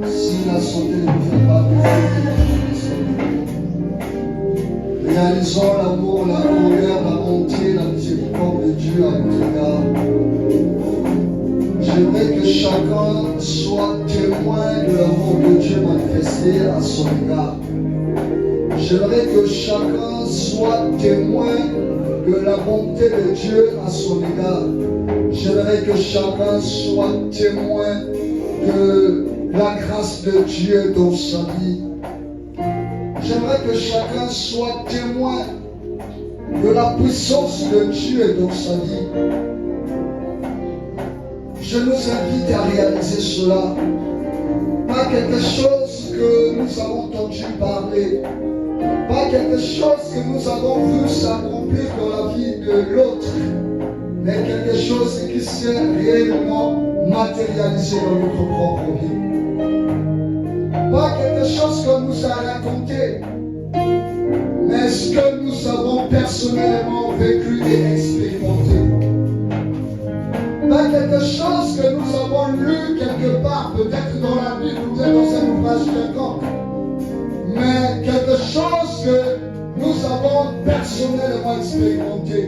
Si la santé ne nous fait pas plaisir, réalisons l'amour, la grandeur, la bonté, la miséricorde de Dieu à notre égard. J'aimerais que chacun soit témoin de l'amour de Dieu manifesté à son égard. J'aimerais que chacun soit témoin de la bonté de Dieu à son égard. J'aimerais que chacun soit témoin de la grâce de Dieu dans sa vie. J'aimerais que chacun soit témoin de la puissance de Dieu dans sa vie. Je nous invite à réaliser cela. Pas quelque chose que nous avons entendu parler. Pas quelque chose que nous avons vu s'accomplir dans la vie de l'autre. Mais quelque chose qui s'est réellement matérialisé dans notre propre vie. Pas quelque chose qu'on nous a raconté. Mais ce que nous avons personnellement vécu et expérimenté. Pas quelque chose que nous avons lu quelque part, peut-être dans la Bible ou bien dans un ouvrage quelconque, mais quelque chose que nous avons personnellement expérimenté.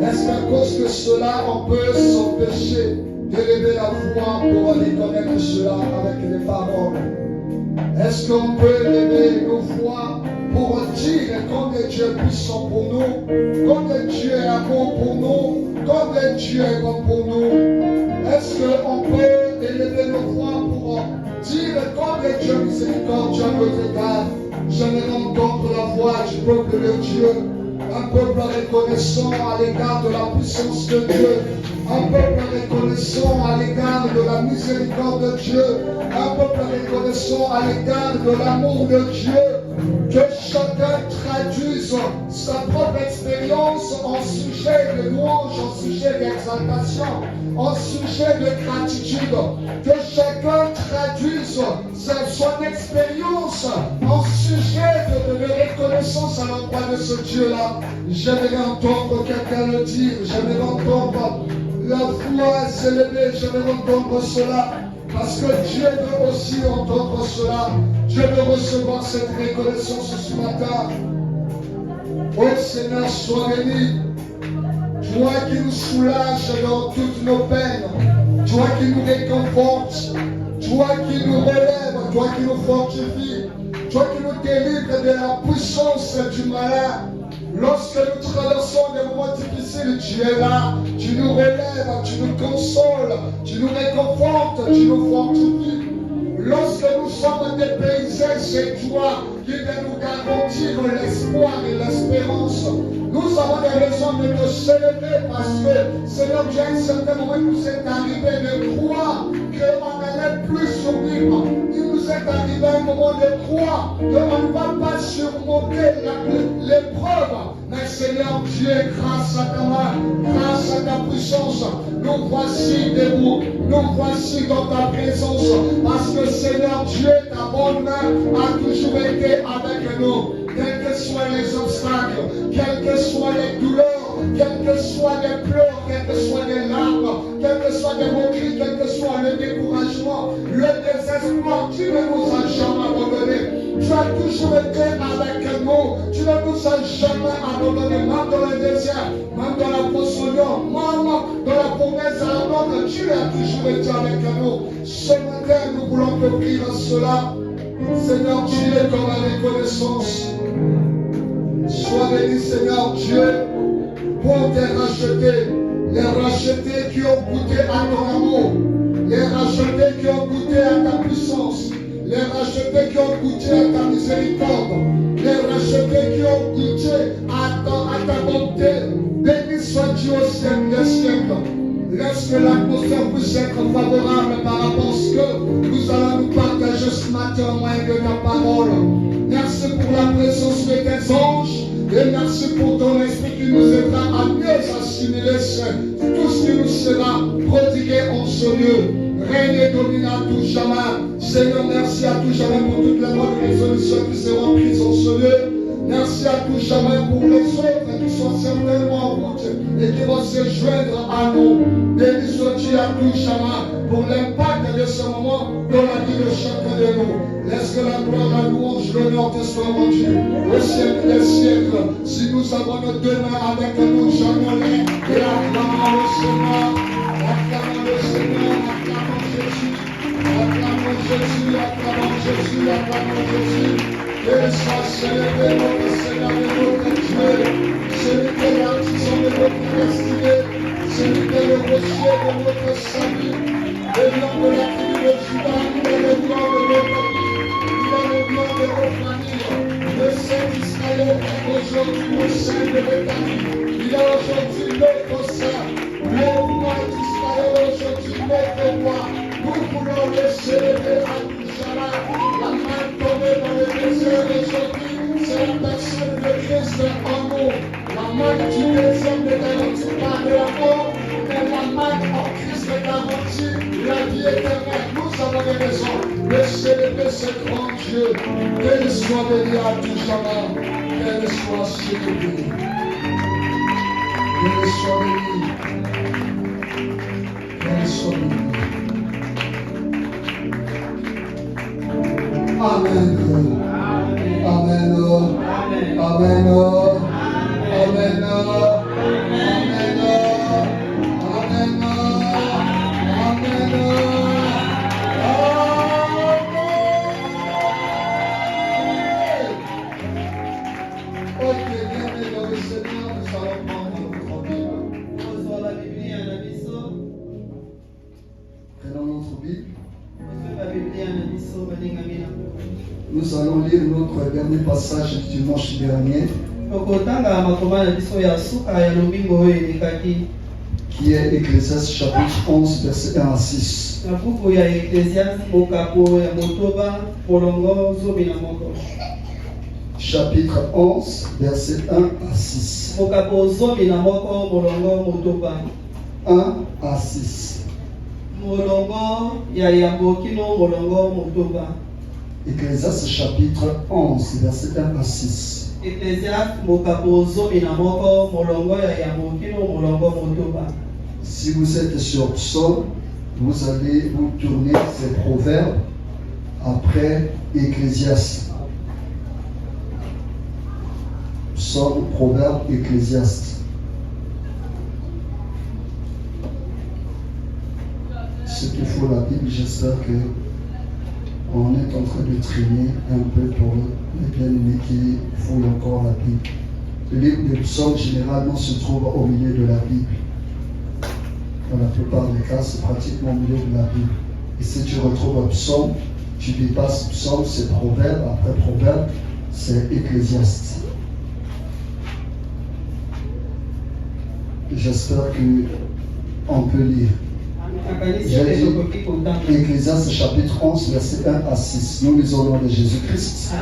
Est-ce qu'à cause de cela, on peut s'empêcher d'élever la voix pour reconnaître cela avec les paroles? Est-ce qu'on peut élever nos voix pour dire combien Dieu est puissant pour nous, combien Dieu est amour pour nous, combien Dieu est bon pour nous? Est-ce qu'on peut élever nos voix pour dire combien Dieu est miséricordieux à notre égard? J'aimerais entendre la voix du peuple de Dieu, un peuple reconnaissant à l'égard de la puissance de Dieu, un peuple reconnaissant à l'égard de la miséricorde de Dieu, un peuple reconnaissant à l'égard de l'amour de Dieu. Que chacun traduise sa propre expérience en sujet de louange, en sujet d'exaltation, en sujet de gratitude. Que chacun traduise son expérience en sujet de reconnaissance à l'endroit de ce Dieu-là. J'aimerais entendre quelqu'un le dire, j'aimerais entendre la voix s'élever, j'aimerais entendre cela. Parce que Dieu veut aussi entendre cela. Dieu veut recevoir cette reconnaissance ce matin. Oh Seigneur, sois béni. Toi qui nous soulages dans toutes nos peines. Toi qui nous réconfortes. Toi qui nous relèves. Toi qui nous fortifies. Toi qui nous délivres de la puissance du malin. Lorsque nous traversons des moments difficiles, tu es là, tu nous relèves, tu nous consoles, tu nous réconfortes, tu nous fortifies. Lorsque nous sommes dépaysés, c'est toi qui viens nous garantir l'espoir et l'espérance. Nous avons des raisons de te célébrer parce que Seigneur, Dieu, à un certain moment, il nous est arrivé de croire qu'on n'allait plus survivre. Il nous est arrivé un moment de croire qu'on ne va pas surmonter l'épreuve. Mais Seigneur Dieu, grâce à ta main, grâce à ta puissance, nous voici debout, nous voici dans ta présence. Parce que Seigneur Dieu, ta bonne main a toujours été avec nous. Quels que soient les obstacles, quelles que soient les douleurs, quels que soient les pleurs, quelles que soient les larmes, quels que soient les moqueries, quel que soit le découragement, le désespoir, tu ne nous as jamais abandonnés. Tu as toujours été avec nous. Tu ne nous as jamais abandonnés, même dans le désert, même dans la poissonnière, même dans la promesse ardente. Tu as toujours été avec nous. Ce matin, nous voulons te prier à cela. Seigneur Dieu, comme la reconnaissance. Sois béni, Seigneur Dieu, pour tes rachetés. Les rachetés qui ont goûté à ton amour. Les rachetés qui ont goûté à ta puissance. Les rachetés qui ont goûté à ta miséricorde. Les rachetés qui ont goûté à ta bonté. Béni soit Dieu au siècle des siècles. Laisse que l'atmosphère puisse être favorable par rapport à ce que nous allons nous partager ce matin au moyen de ta parole. Merci pour la présence de tes anges. Et merci pour ton esprit qui nous aidera à mieux assimiler tout ce qui nous sera prodigué en ce lieu. Règne et domine à tout jamais. Seigneur, merci à tout jamais pour toutes les bonnes résolutions qui seront prises en ce lieu. Merci à tout jamais pour les autres qui sont certainement en route et qui vont se joindre à nous. Béni sois-tu à tout jamais pour l'impact de ce moment dans la vie de chacun de nous. Laisse que la gloire, la louange, l'honneur te soit rendu au siècle des siècles. Si nous avons nos deux mains avec nous, j'en-les et acclamons le Seigneur. Acclamons le Seigneur, acclamons Jésus. Acclamons Jésus, acclamons Jésus, acclamons Jésus. Et soit célébré notre Seigneur et notre Dieu. Celui qui est l'artisan de notre destinée. Celui qui est le rocher de notre salut. Le lion de la tribu de Judas, il est le lion de notre vie. Il est le lion de nos familles. Le Saint d'Israël est aujourd'hui au sein de l'État. Il est aujourd'hui notre Saint. Le roi d'Israël est aujourd'hui notre roi. Nous voulons le célébrer à Touchara. La main tombée dans le désert aujourd'hui, c'est la personne de Christ en nous. La main du désert ne garantit pas de la mort, mais la main en Christ garantit la vie éternelle. Nous avons des raisons de célébrer ce grand Dieu. Qu'elle soit bénie à Touchara, qu'elle soit célébrée. Qu'elle soit bénie. Qu'elle soit bénie. Amen. Amen. Amen. Amen. Amen. Ok, bienvenue dans le Seigneur, nous allons prendre notre Bible. Prenons notre Bible. Nous allons lire notre dernier passage du dimanche dernier, qui est Ecclésiaste chapitre 11, verset 1 à 6. Chapitre 11, verset 1 à 6. 1 à 6. Ecclésiaste chapitre 11, verset 1 à 6. Si vous êtes sur Psaume, vous allez vous tourner ces proverbes après Ecclésiaste. Psaume, proverbe, Ecclésiaste. Ce qu'il faut la Bible, j'espère que on est en train de traîner un peu pour les bien-aimés qui fouillent encore la Bible. Le livre des psaumes généralement se trouve au milieu de la Bible. Dans la plupart des cas, c'est pratiquement au milieu de la Bible. Et si tu retrouves un psaume, tu dépasses psaume, c'est proverbe, après proverbe, c'est Ecclésiaste. J'espère qu'on peut lire. J'ai dit Ecclésiaste chapitre 11, verset 1 à 6. Nous lisons au nom de Jésus-Christ.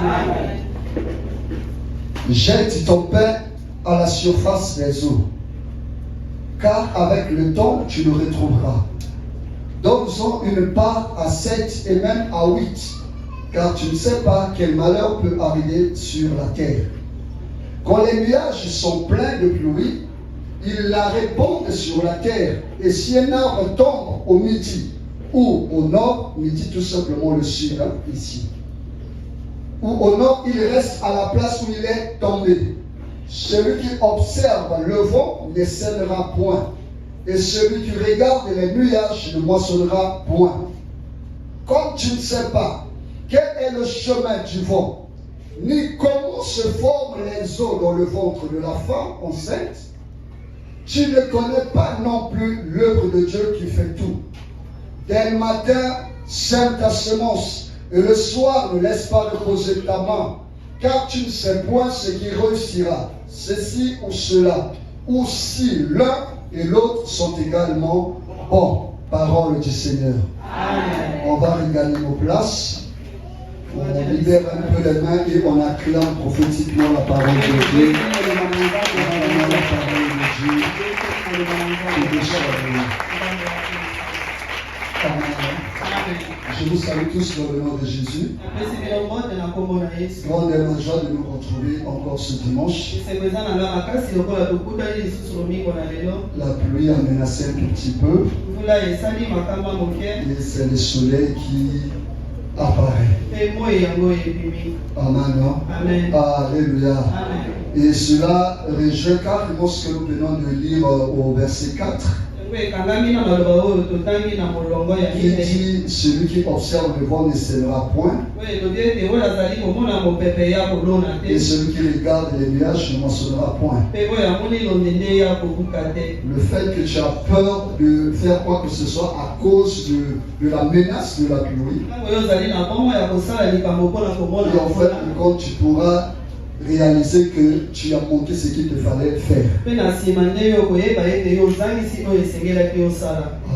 Jette ton pain à la surface des eaux, car avec le temps tu le retrouveras. Donne-en une part à 7 et même à 8, car tu ne sais pas quel malheur peut arriver sur la terre. Quand les nuages sont pleins de pluie, ils la répandent sur la terre. Et si un arbre tombe au midi ou au nord, midi tout simplement le sud, ici, ou au nord, il reste à la place où il est tombé. Celui qui observe le vent ne sèmera point, et celui qui regarde les nuages ne moissonnera point. Comme tu ne sais pas quel est le chemin du vent, ni comment se forment les eaux dans le ventre de la femme enceinte, tu ne connais pas non plus l'œuvre de Dieu qui fait tout. Dès le matin, sème ta semence, et le soir ne laisse pas reposer ta main, car tu ne sais point ce qui réussira, ceci ou cela, ou si l'un et l'autre sont également bons. Parole du Seigneur. Amen. On va regagner nos places. On libère un peu les mains et on acclame prophétiquement la parole de Dieu. La parole de Dieu. Et de chaque Amen. Je vous salue tous dans le nom de Jésus. Grande est ma joie de nous retrouver encore ce dimanche. La pluie a menacé un tout petit peu. Et c'est le soleil qui apparaît. Amen. Amen. Alléluia. Amen. Et cela réjouit carrément ce que nous venons de lire au verset 4. Qui dit, celui qui observe le vent ne sèmera point. Et celui qui regarde les nuages ne mentionnera point. Le fait que tu as peur de faire quoi que ce soit à cause de la menace de la pluie. Et en fait, quand tu pourras réaliser que tu as manqué ce qu'il te fallait faire.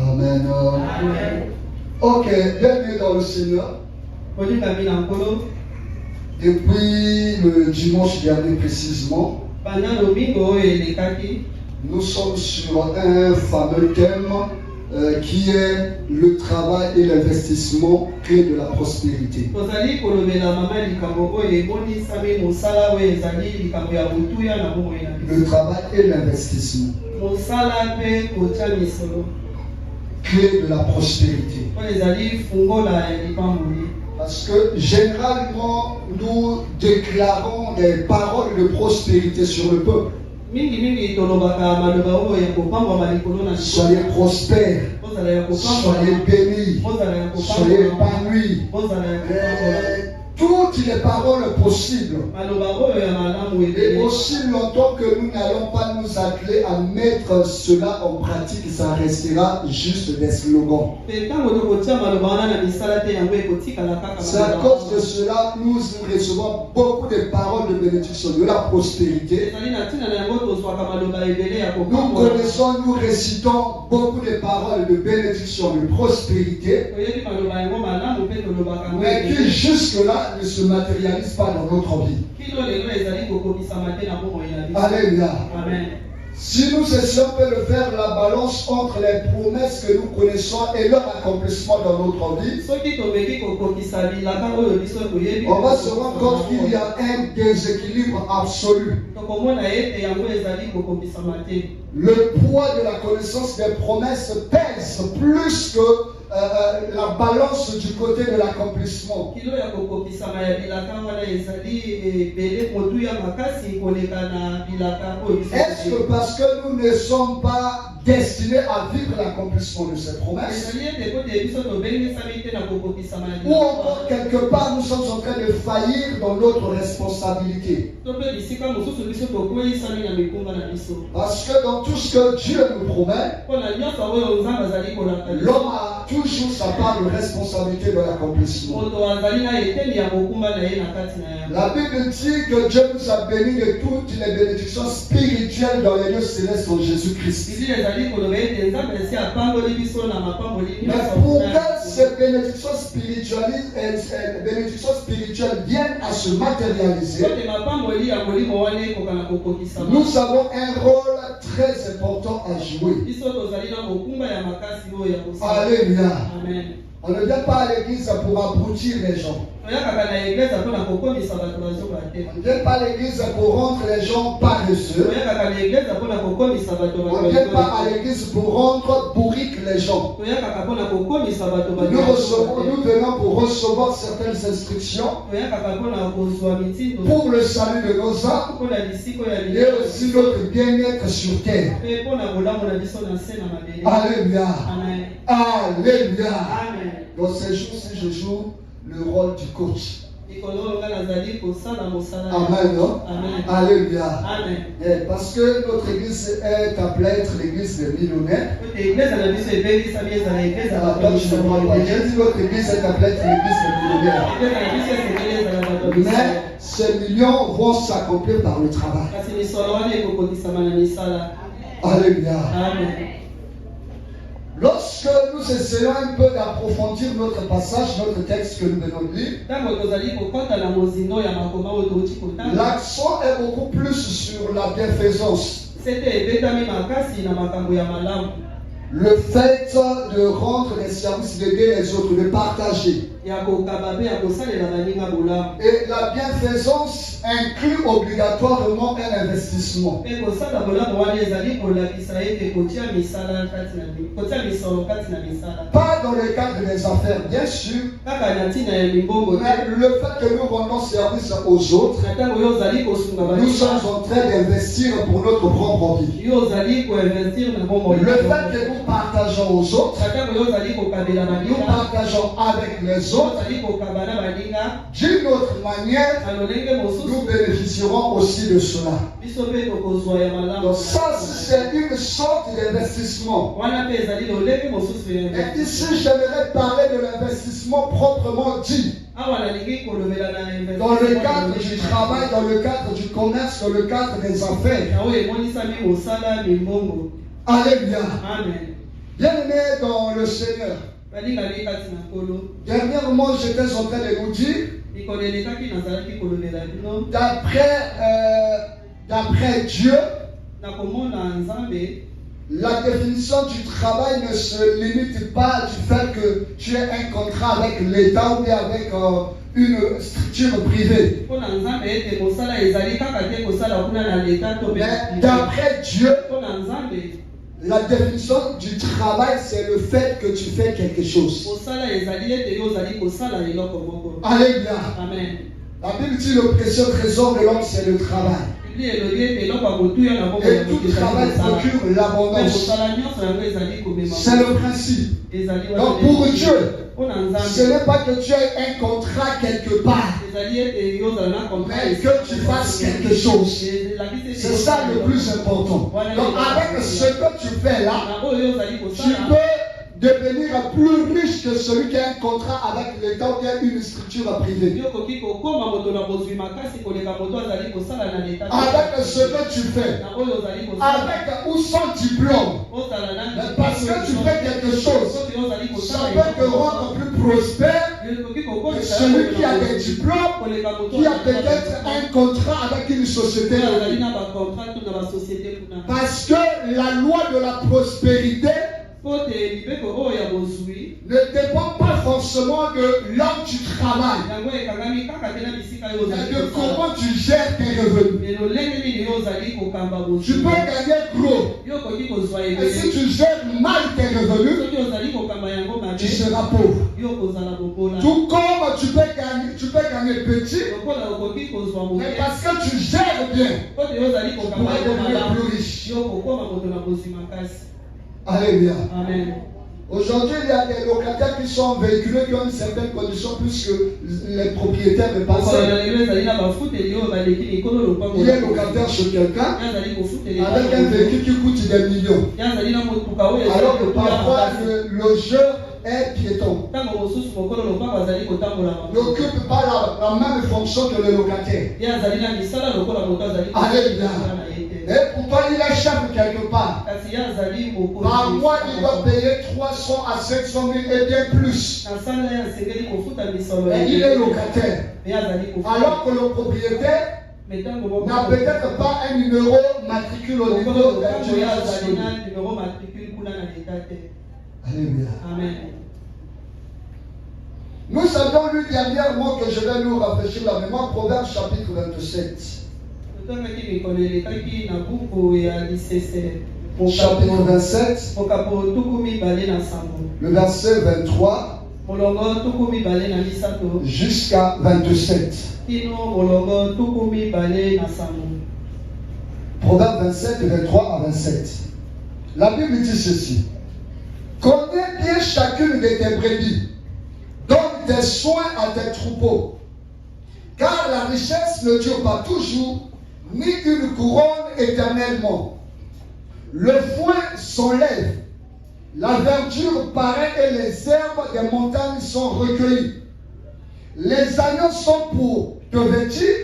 Amen. Amen. Ok, bienvenue dans le Seigneur. Depuis le dimanche dernier précisément, nous sommes sur un fameux thème qui est le travail et l'investissement clé de la prospérité. Le travail et l'investissement clé de la prospérité. Parce que généralement, nous déclarons des paroles de prospérité sur le peuple. Soyez prospères, soyez bénis, soyez épanouis. Toutes les paroles possibles. Et aussi longtemps que nous n'allons pas nous atteler à mettre cela en pratique, ça restera juste des slogans. C'est à cause de cela nous recevons beaucoup de paroles de bénédiction, de la prospérité. Nous connaissons, nous récitons beaucoup de paroles de bénédiction, de prospérité. Mais qui jusque-là ne se matérialise pas dans notre vie. Alléluia. Amen. Si nous essayons de faire la balance entre les promesses que nous connaissons et leur accomplissement dans notre vie, on va se rendre compte qu'il y a un déséquilibre absolu. Le poids de la connaissance des promesses pèse plus que la balance du côté de l'accomplissement. Est-ce que parce que nous ne sommes pas destinés à vivre l'accomplissement de ces promesses, ou encore quelque part nous sommes en train de faillir dans notre responsabilité? Parce que dans tout ce que Dieu nous promet, l'homme a toujours sa part de responsabilité dans l'accomplissement. La Bible dit que Dieu nous a bénis de toutes les bénédictions spirituelles dans les lieux célestes en Jésus-Christ. Mais pour que ces bénédictions spirituelles viennent à se matérialiser, nous avons un rôle très important à jouer. Alléluia. Amen. On ne vient pas à l'église pour abrutir les gens. On ne vient pas à l'église pour rendre les gens paresseux. On ne vient pas à l'église pour rendre bourriques les gens. Nous venons pour recevoir certaines instructions pour le salut de nos âmes et aussi notre bien-être sur terre. Alléluia. Amen. Alléluia. Amen. Dans ces jours-ci, je joue le rôle du coach. Amen. Non? Amen. Alléluia. Amen. Et parce que notre église est appelée à être l'église des millionnaires. J'ai dit notre église est appelée à être l'église des millionnaires. Mais ces millions vont s'accomplir par le travail. Alléluia. Amen. Lorsque nous essayons un peu d'approfondir notre passage, notre texte que nous venons de lire, l'accent est beaucoup plus sur la bienfaisance. le fait de rendre les services, d'aider les autres, de partager. Et la bienfaisance inclut obligatoirement un investissement. Pas dans le cadre des affaires, bien sûr, mais le fait que nous rendons service aux autres, nous sommes en train d'investir pour notre propre vie. Le fait que nous partageons aux autres, nous partageons avec les autres, d'une autre manière, nous bénéficierons aussi de cela. Donc ça, c'est une sorte d'investissement. Et ici, j'aimerais parler de l'investissement proprement dit. Dans le cadre du travail, dans le cadre du commerce, dans le cadre des affaires. Alléluia. Bien-aimé dans le Seigneur. Dernièrement, j'étais en train de vous dire, d'après Dieu, la définition du travail ne se limite pas du fait que tu aies un contrat avec l'État ou bien avec une structure privée. Mais d'après Dieu, la définition du travail, c'est le fait que tu fais quelque chose. Alléluia. La Bible dit le précieux trésor de l'homme, c'est le travail. Et tout travail procure l'abondance. C'est le principe. Donc pour Dieu, ce n'est pas que tu aies un contrat quelque part, mais que tu fasses quelque chose. C'est ça le plus important. Donc avec ce que tu fais là, tu peux devenir plus riche que celui qui a un contrat avec l'État ou bien une structure privée. Avec ce que tu fais, avec ou sans diplôme, parce que tu fais quelque chose, ça peut te rendre plus prospère que celui qui a des diplômes, qui a peut-être un contrat avec une société. Parce que la loi de la prospérité ne dépend pas forcément de là où tu travailles, mais de comment tu gères tes revenus. Tu peux gagner gros, et si tu gères mal tes revenus, tu seras pauvre. Tout comme tu peux gagner petit, mais parce que tu gères bien, tu pourras devenir plus riche. Alléluia. Amen. Aujourd'hui, il y a des locataires qui sont véhiculés qui ont une certaine condition plus que les propriétaires de parcelles. Il est locataire chez quelqu'un avec un véhicule qui coûte des millions. Alors que parfois le logeur est piéton. N'occupe pas la même fonction que le locataire. Alléluia. Et pourtant il est chef quelque part. Par mois il doit payer 300 à 500 000 et bien plus. Et il est locataire. Alors que le propriétaire n'a peut-être pas un numéro matricule au niveau de Alléluia. Amen. Nous avions lu dernièrement que je vais nous rafraîchir la mémoire, Proverbe chapitre 27. Chapitre 27, le verset 23 jusqu'à 27. Proverbe 27, 23 à 27. La Bible dit ceci. Connais bien chacune de tes brebis, donne tes soins à tes troupeaux, car la richesse ne dure pas toujours, ni une couronne éternellement. Le foin s'enlève, la verdure paraît et les herbes des montagnes sont recueillies. Les agneaux sont pour te vêtir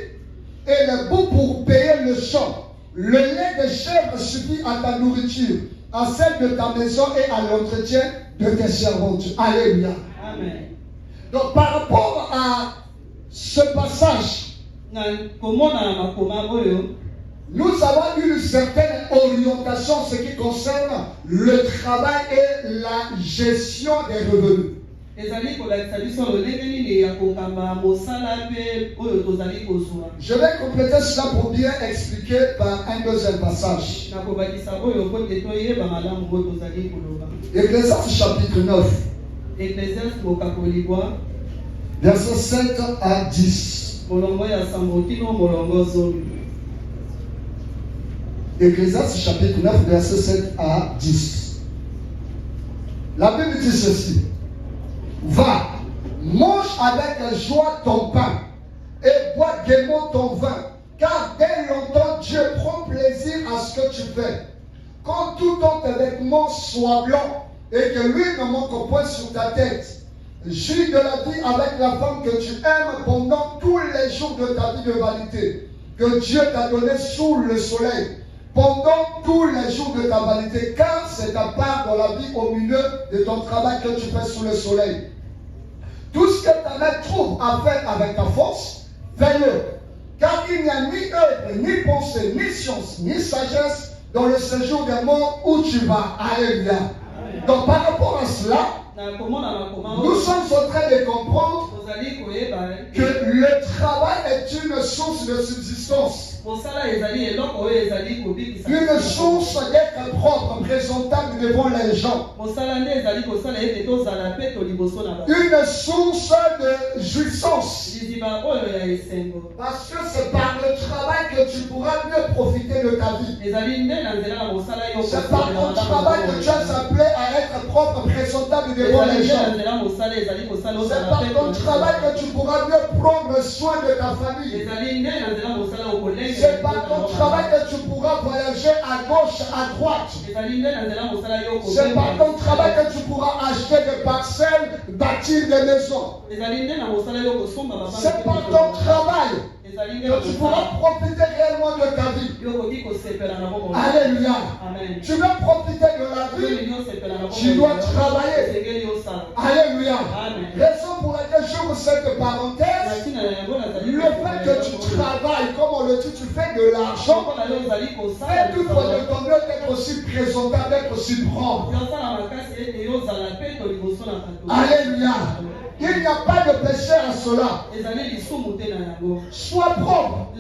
et les boucs pour payer le champ. Le lait des chèvres suffit à ta nourriture, à celle de ta maison et à l'entretien de tes servantes. Alléluia. Amen. Donc par rapport à ce passage, nous avons une certaine orientation en ce qui concerne le travail et la gestion des revenus. Je vais compléter cela pour bien expliquer par un deuxième passage. Ecclésiaste chapitre 9. Verset 7 à 10. Ecclésiaste chapitre 9, verset 7 à 10. La Bible dit ceci. Va, mange avec joie ton pain et bois gaiement ton vin, car dès longtemps Dieu prend plaisir à ce que tu fais. Quand tout ton vêtement soit blanc et que l'huile ne manque point sur ta tête, jouis de la vie avec la femme que tu aimes pendant tous les jours de ta vie de vanité, que Dieu t'a donné sous le soleil, pendant tous les jours de ta vanité, car c'est ta part dans la vie au milieu de ton travail que tu fais sous le soleil. Tout ce que ta main trouve à faire avec ta force, fais-le. Car il n'y a ni œuvre, ni pensée, ni science, ni sagesse dans le séjour des morts où tu vas. Alléluia. Donc par rapport à cela, nous sommes en train de comprendre que le travail est une source de subsistance. Une source d'être propre, présentable devant les gens. Une source de jouissance. Parce que c'est par le travail que tu pourras mieux profiter de ta vie. C'est par ton travail que tu es appelé à être propre, présentable devant les gens. C'est par ton travail que tu pourras mieux prendre soin de ta famille. C'est par ton travail que tu pourras voyager à gauche, à droite. C'est par ton travail que tu pourras acheter des parcelles, bâtir des maisons. C'est par ton travail que tu pourras profiter réellement de ta vie. Alléluia. Tu veux profiter de la vie, tu dois travailler. Alléluia. Raison pour laquelle j'ouvre cette parenthèse, le fait que tu travailles, comme on le dit, tu fais de l'argent, fais tout pour de ton mieux d'être aussi présentable, d'être aussi propre. Alléluia. Il n'y a pas de péché à cela. Sois propre.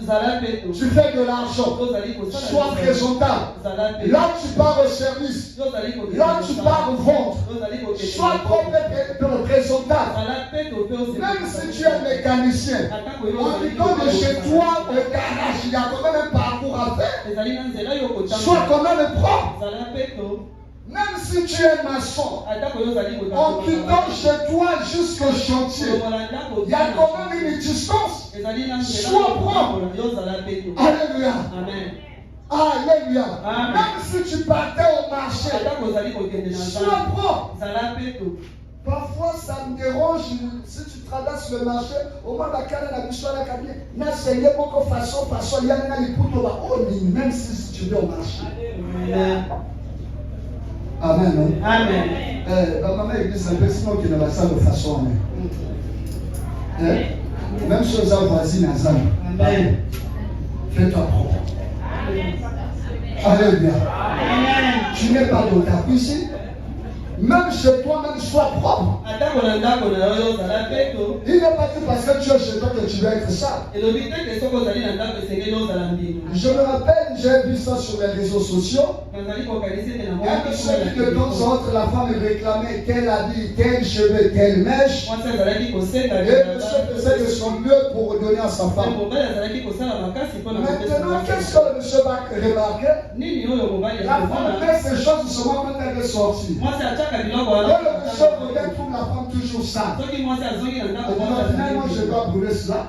Tu fais de l'argent. Sois présentable. Là tu pars au service. Là tu pars vendre. Sois propre et présentable. Même si tu es mécanicien, en quittant de chez toi au garage, il y a quand même un parcours à faire. Sois quand même propre. Même si tu es maçon, en quittant chez toi jusqu'au chantier, il y a quand même une distance. Sois propre. Alléluia. Alléluia. Même si tu partais au marché, sois propre. Parfois, ça me dérange si tu traverses le marché, au moment de la mission, même si tu vas au marché. Amen. Amen. Maman église un peu sinon qu'il ne va pas de façon. Même chose à voisine à Zam. Amen. Fais-toi propre. Alléluia. Tu n'es pas dans ta cuisine. Même chez toi, même sois propre. Il n'est pas dit parce que tu es chez toi que tu dois être sale. Je me rappelle, j'ai vu ça sur les réseaux sociaux. Un monsieur qui de temps en temps, la femme réclamait tel habit, tel cheveux, telle mèche. Et le monsieur faisait de son mieux pour donner à sa femme. Maintenant, qu'est-ce que le monsieur va remarquer? La femme fait ces choses seulement quand elle est sortie. Quand le monsieur revient, trouve la femme toujours sale. Finalement, je dois brûler cela.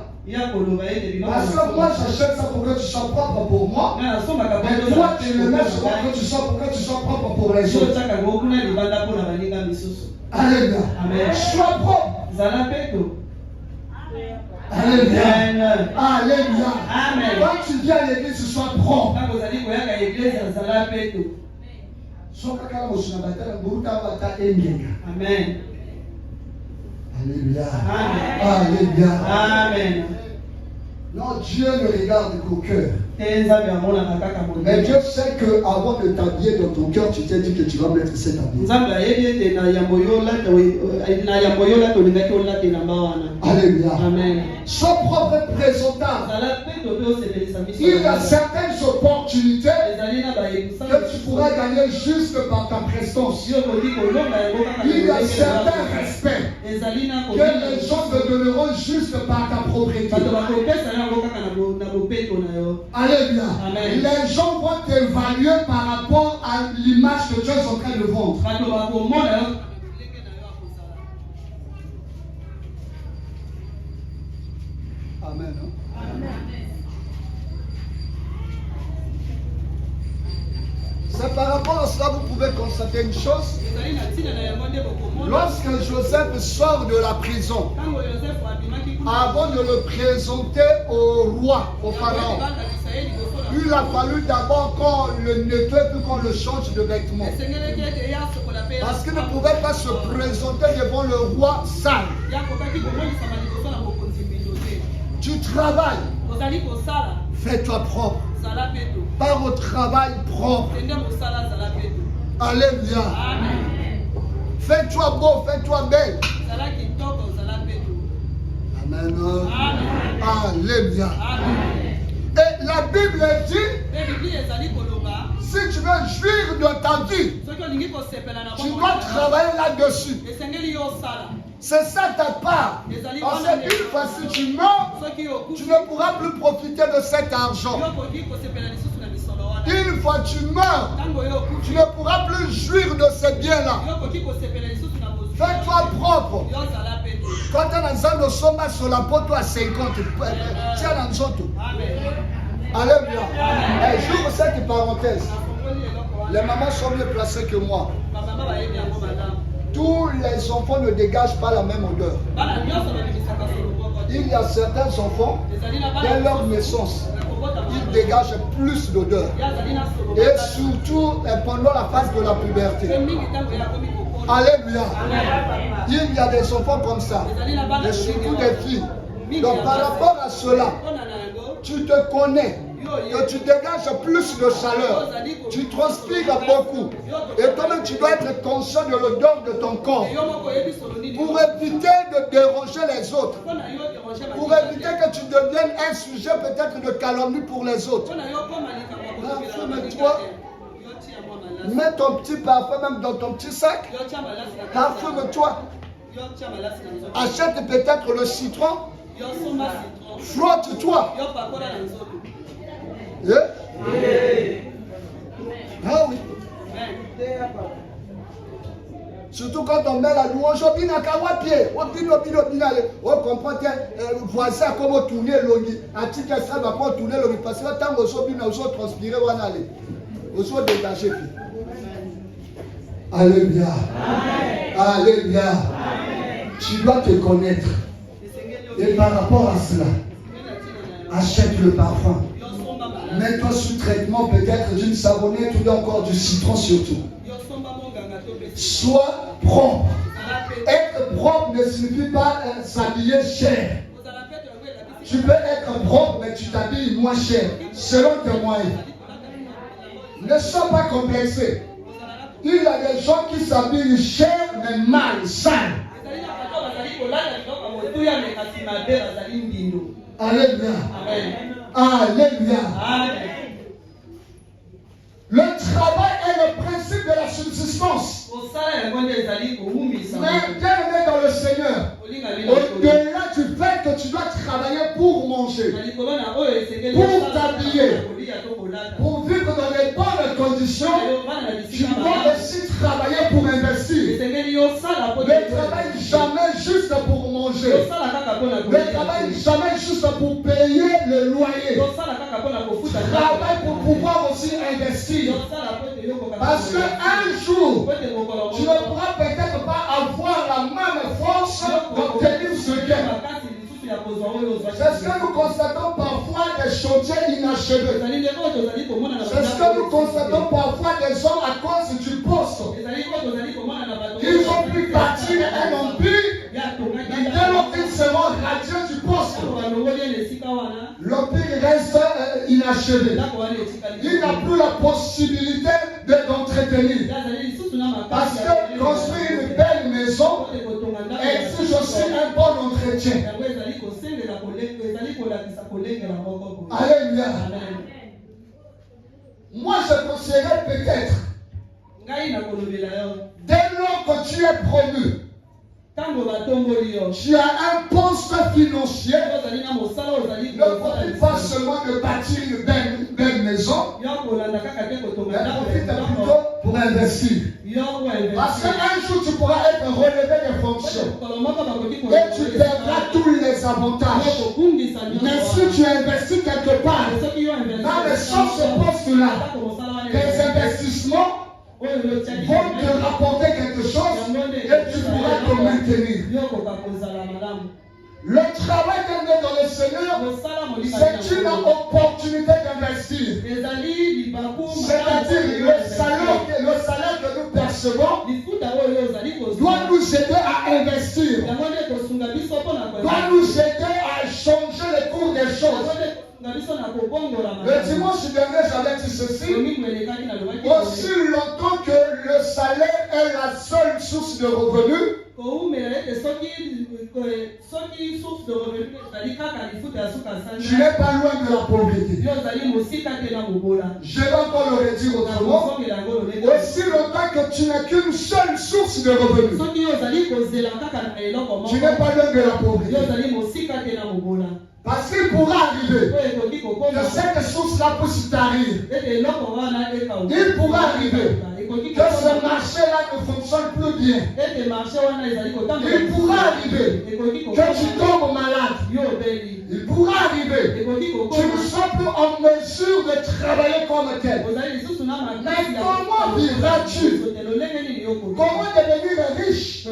Parce que moi, j'achète ça pour que tu sois propre pour moi. Mais toi, tu le mets pour que tu sois propre pour les autres. Alléluia. Sois propre. Alléluia. Alléluia. Quand tu viens à l'église, sois propre. Amen. Alléluia. Amen. Alléluia. Amen. Non, Dieu ne regarde qu'au cœur. Mais Dieu sait qu'avant de t'habiller dans ton cœur, tu t'es dit que tu vas mettre cet habit. Alléluia. Amen. Sois propre et présentable. Il y a certaines opportunités que tu pourras gagner juste par ta prestance. Il y a certains respects que les gens te donneront juste par ta propriété. Alléluia. Amen. Les gens vont t'évaluer par rapport à l'image que tu es en train de vendre. Amen. C'est par rapport à cela, vous pouvez constater une chose. Lorsque Joseph sort de la prison, avant de le présenter au roi, au pharaon, il a fallu d'abord qu'on le nettoie puis qu'on le change de vêtements. Parce qu'il ne pouvait pas se présenter devant le roi sale. Tu travailles, fais-toi propre. Par au travail propre. Alléluia. Fais-toi beau, fais-toi belle. Amen. Alléluia. Et la Bible dit, si tu veux jouir de ta vie, tu dois travailler là-dessus. C'est ça ta part. Parce qu'une fois si tu meurs, tu ne pourras plus profiter de cet argent. Une fois tu meurs, tu ne pourras plus jouir de ces biens-là. Fais-toi propre. Quand tu as dans un sommet sur la peau, toi à 50, tu as dans le tout. Alléluia. Et j'ouvre cette parenthèse. Les mamans sont mieux placées que moi. Tous les enfants ne dégagent pas la même odeur. Il y a certains enfants, dès leur naissance, ils dégagent plus d'odeur. Et surtout pendant la phase de la puberté. Alléluia. Il y a des enfants comme ça. Et surtout des filles. Donc par rapport à cela, tu te connais. Que tu dégages plus de chaleur, tu transpires beaucoup, et toi-même tu dois être conscient de l'odeur de ton corps pour éviter de déranger les autres, pour éviter que tu deviennes un sujet peut-être de calomnie pour les autres. Parfume-toi, mets ton petit parfum même dans ton petit sac, parfume-toi, achète peut-être le citron, frotte-toi. Ah oui. Surtout quand on met la louange, on comprend que voisin comment tourner l'ogi. À titre que ça va pas tourner l'ogi parce que tant que on a transpiré, on va aller. On va dégager. Alléluia. Alléluia. Tu dois te connaître. Et par rapport à cela, achète le parfum. Mets-toi sous traitement peut-être d'une savonnette ou encore du citron surtout. Sois propre. Être propre ne signifie pas s'habiller cher. Tu peux être propre mais tu t'habilles moins cher, selon tes moyens. Ne sois pas complexé. Il y a des gens qui s'habillent cher mais mal, sale. Alléluia. Alléluia. Le travail est le principe de la subsistance. Mais bien aimé dans le Seigneur, au-delà du fait que tu dois travailler pour manger, pour t'habiller, pour vivre dans les bonnes conditions, tu dois aussi travailler pour investir. Ne travaille jamais juste pour manger. Ne travaille jamais juste pour payer le loyer. Travaille pour pouvoir aussi investir. Parce qu'un jour, tu ne pourras peut-être pas avoir la même force d'obtenir ce gain. C'est ce que nous constatons parfois des chantiers inachevés. C'est ce que nous constatons parfois des hommes à cause du poste. Ils ont pu bâtir un empire, mais dès lors qu'ils seront radiés du poste, l'empire reste inachevé. Il n'a plus la possibilité d'entretenir. Parce que construire une belle maison exige aussi un bon entretien. Alléluia. Moi, je conseillerais peut-être, dès lors que tu es promu, tu as un poste financier, ne profite pas seulement de bâtir une belle maison, mais profite plutôt pour investir. Parce qu'un jour tu pourras être relevé de fonctions et tu perdras tous les avantages. Mais si tu investis quelque part dans ce poste-là, tes investissements vont te rapporter quelque chose et tu pourras te maintenir. Le travail qu'on est dans le Seigneur, c'est une opportunité d'investir. C'est-à-dire le salaire que nous percevons doit nous aider à investir, doit nous aider à changer le cours des choses. Le dimanche dernier, j'avais dit ceci. Aussi longtemps que le salaire est la seule source de revenus, tu n'es pas loin de la pauvreté. Je vais encore le redire autrement. Aussi longtemps que tu n'as qu'une seule source de revenus, tu n'es pas loin de la pauvreté. Parce qu'il pourra arriver que cette source-là puisse tarir. Il pourra arriver que ce marché-là ne fonctionne plus bien. Il pourra arriver que tu tombes malade. Il pourra arriver que tu ne sois plus en mesure de travailler comme tel. Mais comment vivras-tu? Comment devenir riche?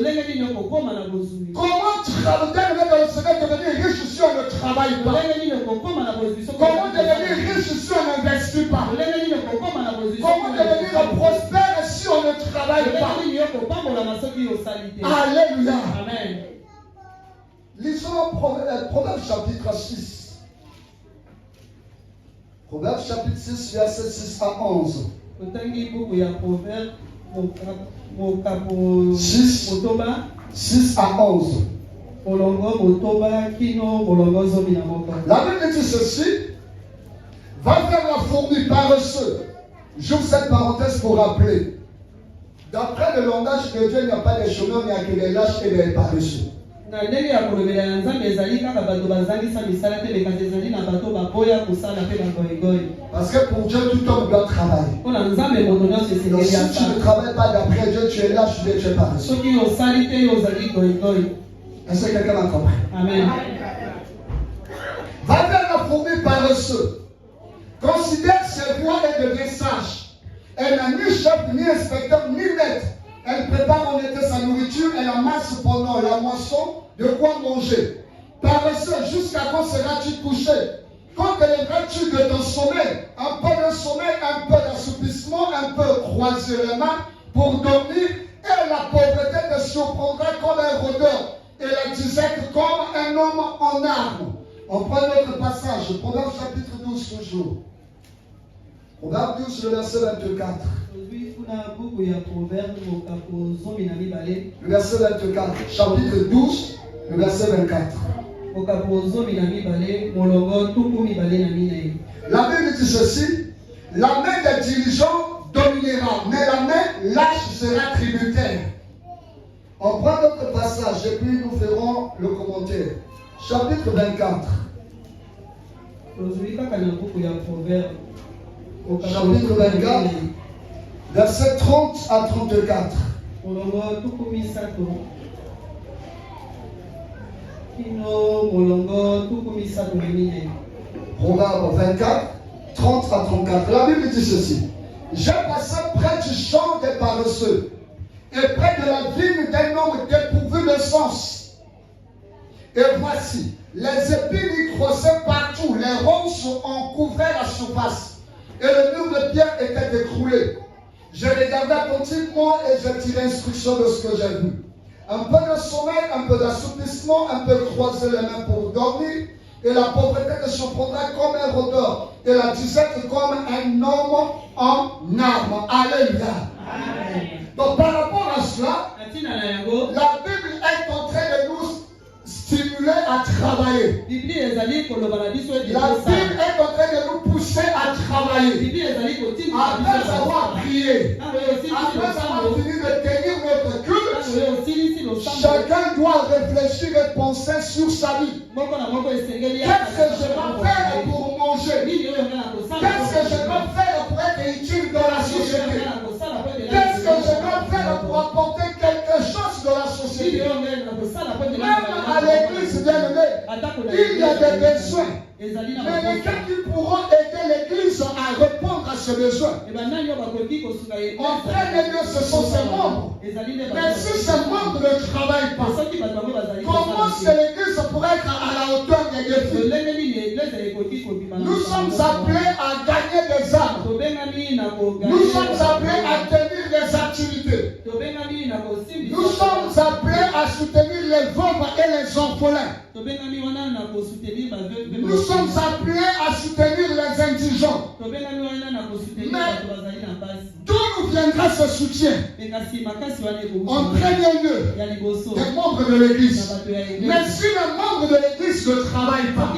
Comment travailler dans le Seigneur, devenir riche si on ne travaille pas? Comment devenir riche si on n'investit pas? Comment devenir prospère si on ne travaille pas? Alléluia. Amen. Lisons Proverbe chapitre 6. Proverbe chapitre 6, verset 6 à 11. 6 à 11. La Bible dit ceci: va faire la fourmi paresseuse. J'ouvre cette parenthèse pour rappeler. D'après le langage de Dieu, il n'y a pas de chômeurs, mais il y a que des lâches et des paresseux. Parce que pour Dieu, tout homme doit travailler. Et si tu ne travailles pas d'après Dieu, tu es lâche, tu es paresseux. Est-ce que quelqu'un m'a compris? Amen. Va vers la fourmi paresseuse. Considère ses voies et devient sage. Elle n'a ni chef, ni inspecteur, ni maître. Elle prépare en été sa nourriture, elle amasse pendant la moisson de quoi manger. Paresseuse, jusqu'à quand seras-tu couché? Quand élèveras-tu de ton sommeil? Un peu de sommeil, un peu d'assoupissement, un peu croiser les mains pour dormir, et la pauvreté te surprendra comme un rôdeur, et la disette comme un homme en armes. On prend notre passage, Proverbe chapitre 12 toujours. Proverbe 12, le verset 24. Le verset 24, chapitre 12, le verset 24. La Bible dit ceci: la main des diligents dominera, mais la main lâche sera tributaire. On prend notre passage et puis nous ferons le commentaire. Chapitre 24. Chapitre 24, verset 30 à 34. Proverbe 24, 30 à 34. La Bible dit ceci: j'ai passé près du champ des paresseux et près de la vigne d'un homme dépourvu de sens. Et voici, les épines y croissaient partout, les ronces en couvraient la surface, et le mur de pierre était écroulé. Je regardais attentivement et je tirais instruction de ce que j'ai vu. Un peu de sommeil, un peu d'assoupissement, un peu croiser les mains pour dormir, et la pauvreté te surprendra comme un rôdeur, et la disette comme un homme en armes. Alléluia. Donc par rapport à cela, la Bible est en train de nous stimuler à travailler. La Bible est en train de nous pousser à travailler. Après avoir prié, après avoir fini de tenir notre culte, chacun doit réfléchir et penser sur sa vie. Qu'est-ce que je vais faire pour manger? Qu'est-ce que je vais faire pour être utile dans la société? Qu'est-ce que je vais faire pour apporter quelque chose dans la société? Même à l'église bien-aimée, il y a des besoins. Mais lesquels qui pourront aider l'église à répondre à ces besoins? En premier lieu, ce sont ses membres. Mais si ces membres ne travaillent pas, comment est-ce que l'église pourrait être à la hauteur des défis? Nous sommes appelés à gagner des âmes. Nous sommes appelés à tenir des activités. Nous sommes appelés à soutenir les veuves et les orphelins. Nous sommes appelés à soutenir les indigents. Mais d'où nous viendra ce soutien? En premier lieu, des membres de l'église. Mais si les membres de l'église ne travaillent pas,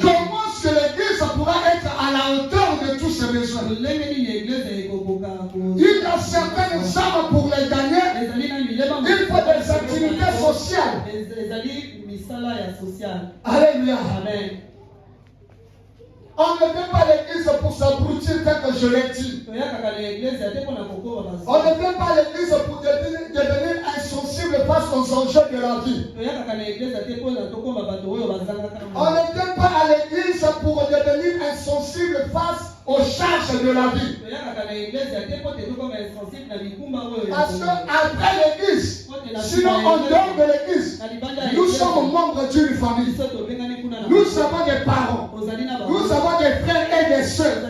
comment est-ce que l'église pourra être à la hauteur de tous ses besoins? Il y a certaines âmes pour les gagner. Il faut des activités sociales. Alléluia. Amen. On ne vient pas à l'église pour s'abrutir tel que je l'ai dit. On ne vient pas à l'église pour devenir insensible face aux enjeux de la vie. On ne vient pas à l'église pour devenir insensible face aux charges de la vie. Parce qu'après l'église, sinon en dehors de l'église, nous sommes membres d'une famille. Nous avons des parents. Nous avons des frères et des sœurs.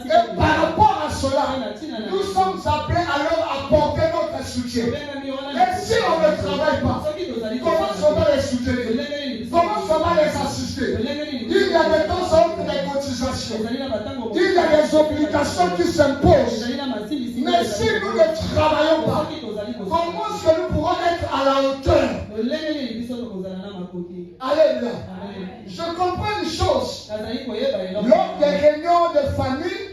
Et par rapport à cela, nous sommes appelés à leur apporter notre soutien. Et si on ne travaille pas, comment on va les soutenir? Comment on va les assister? Il y a de temps en temps des cotisations. Il y a des obligations qui s'imposent. Mais si nous ne travaillons pas, comment est-ce que nous pourrons être à la hauteur? Alléluia. Je comprends une chose. Lors des réunions de famille,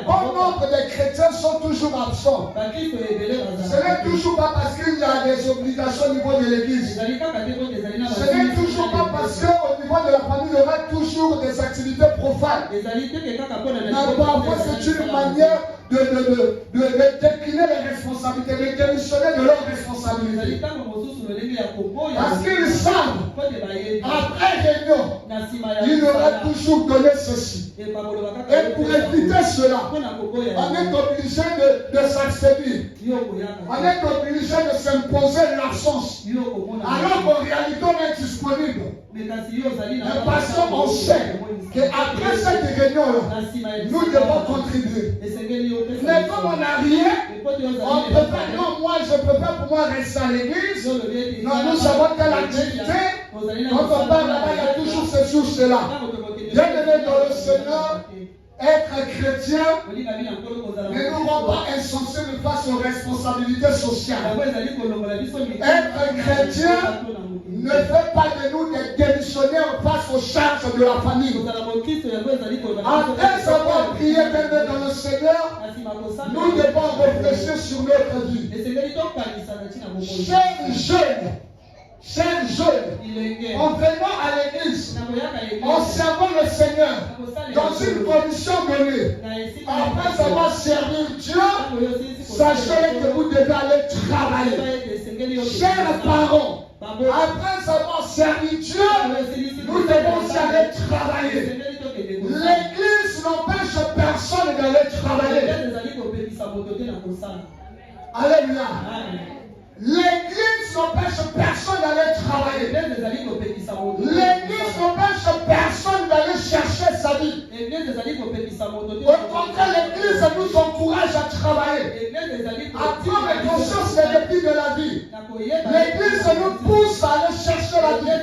bon nombre de chrétiens sont toujours absents. Ce n'est toujours pas parce qu'il y a des obligations au niveau de l'église. Ce n'est toujours pas parce qu'au niveau de la famille, il y aura toujours des activités profanes. Mais parfois, c'est une manière de décliner les responsabilités, de démissionner de leurs responsabilités. Parce qu'ils savent, après réunion, il aura toujours donné ceci. Et pour éviter cela, on est obligé de s'abstenir. On est obligé de s'imposer l'absence. Alors qu'en réalité, on est disponible. Parce qu'on sait qu'après cette réunion-là, nous devons contribuer. Mais comme on n'a rien, on peut pas, non, moi je peux pas pour moi rester à l'église. Non, nous avons telle activité. Quand on parle là-bas, il y a toujours ceci ou cela. Bien-aimé dans le Seigneur, être chrétien ne nous rend pas insensibles face aux responsabilités sociales. Être chrétien ne fait pas de nous des démissionnaires face aux charges de la famille. Après avoir prié dans le Seigneur, nous devons réfléchir sur notre vie. Chers jeunes, en venant à l'église, en servant le Seigneur dans une condition donnée, après avoir servi Dieu, sachez que vous devez aller travailler. Chers parents, après avoir servi Dieu, nous devons aller travailler. L'église n'empêche personne d'aller travailler. Alléluia. L'église n'empêche personne d'aller travailler. L'église n'empêche personne d'aller chercher sa vie. Au contraire, l'église nous encourage à travailler, à prendre conscience des défis de la vie. L'église nous pousse à aller chercher la vie.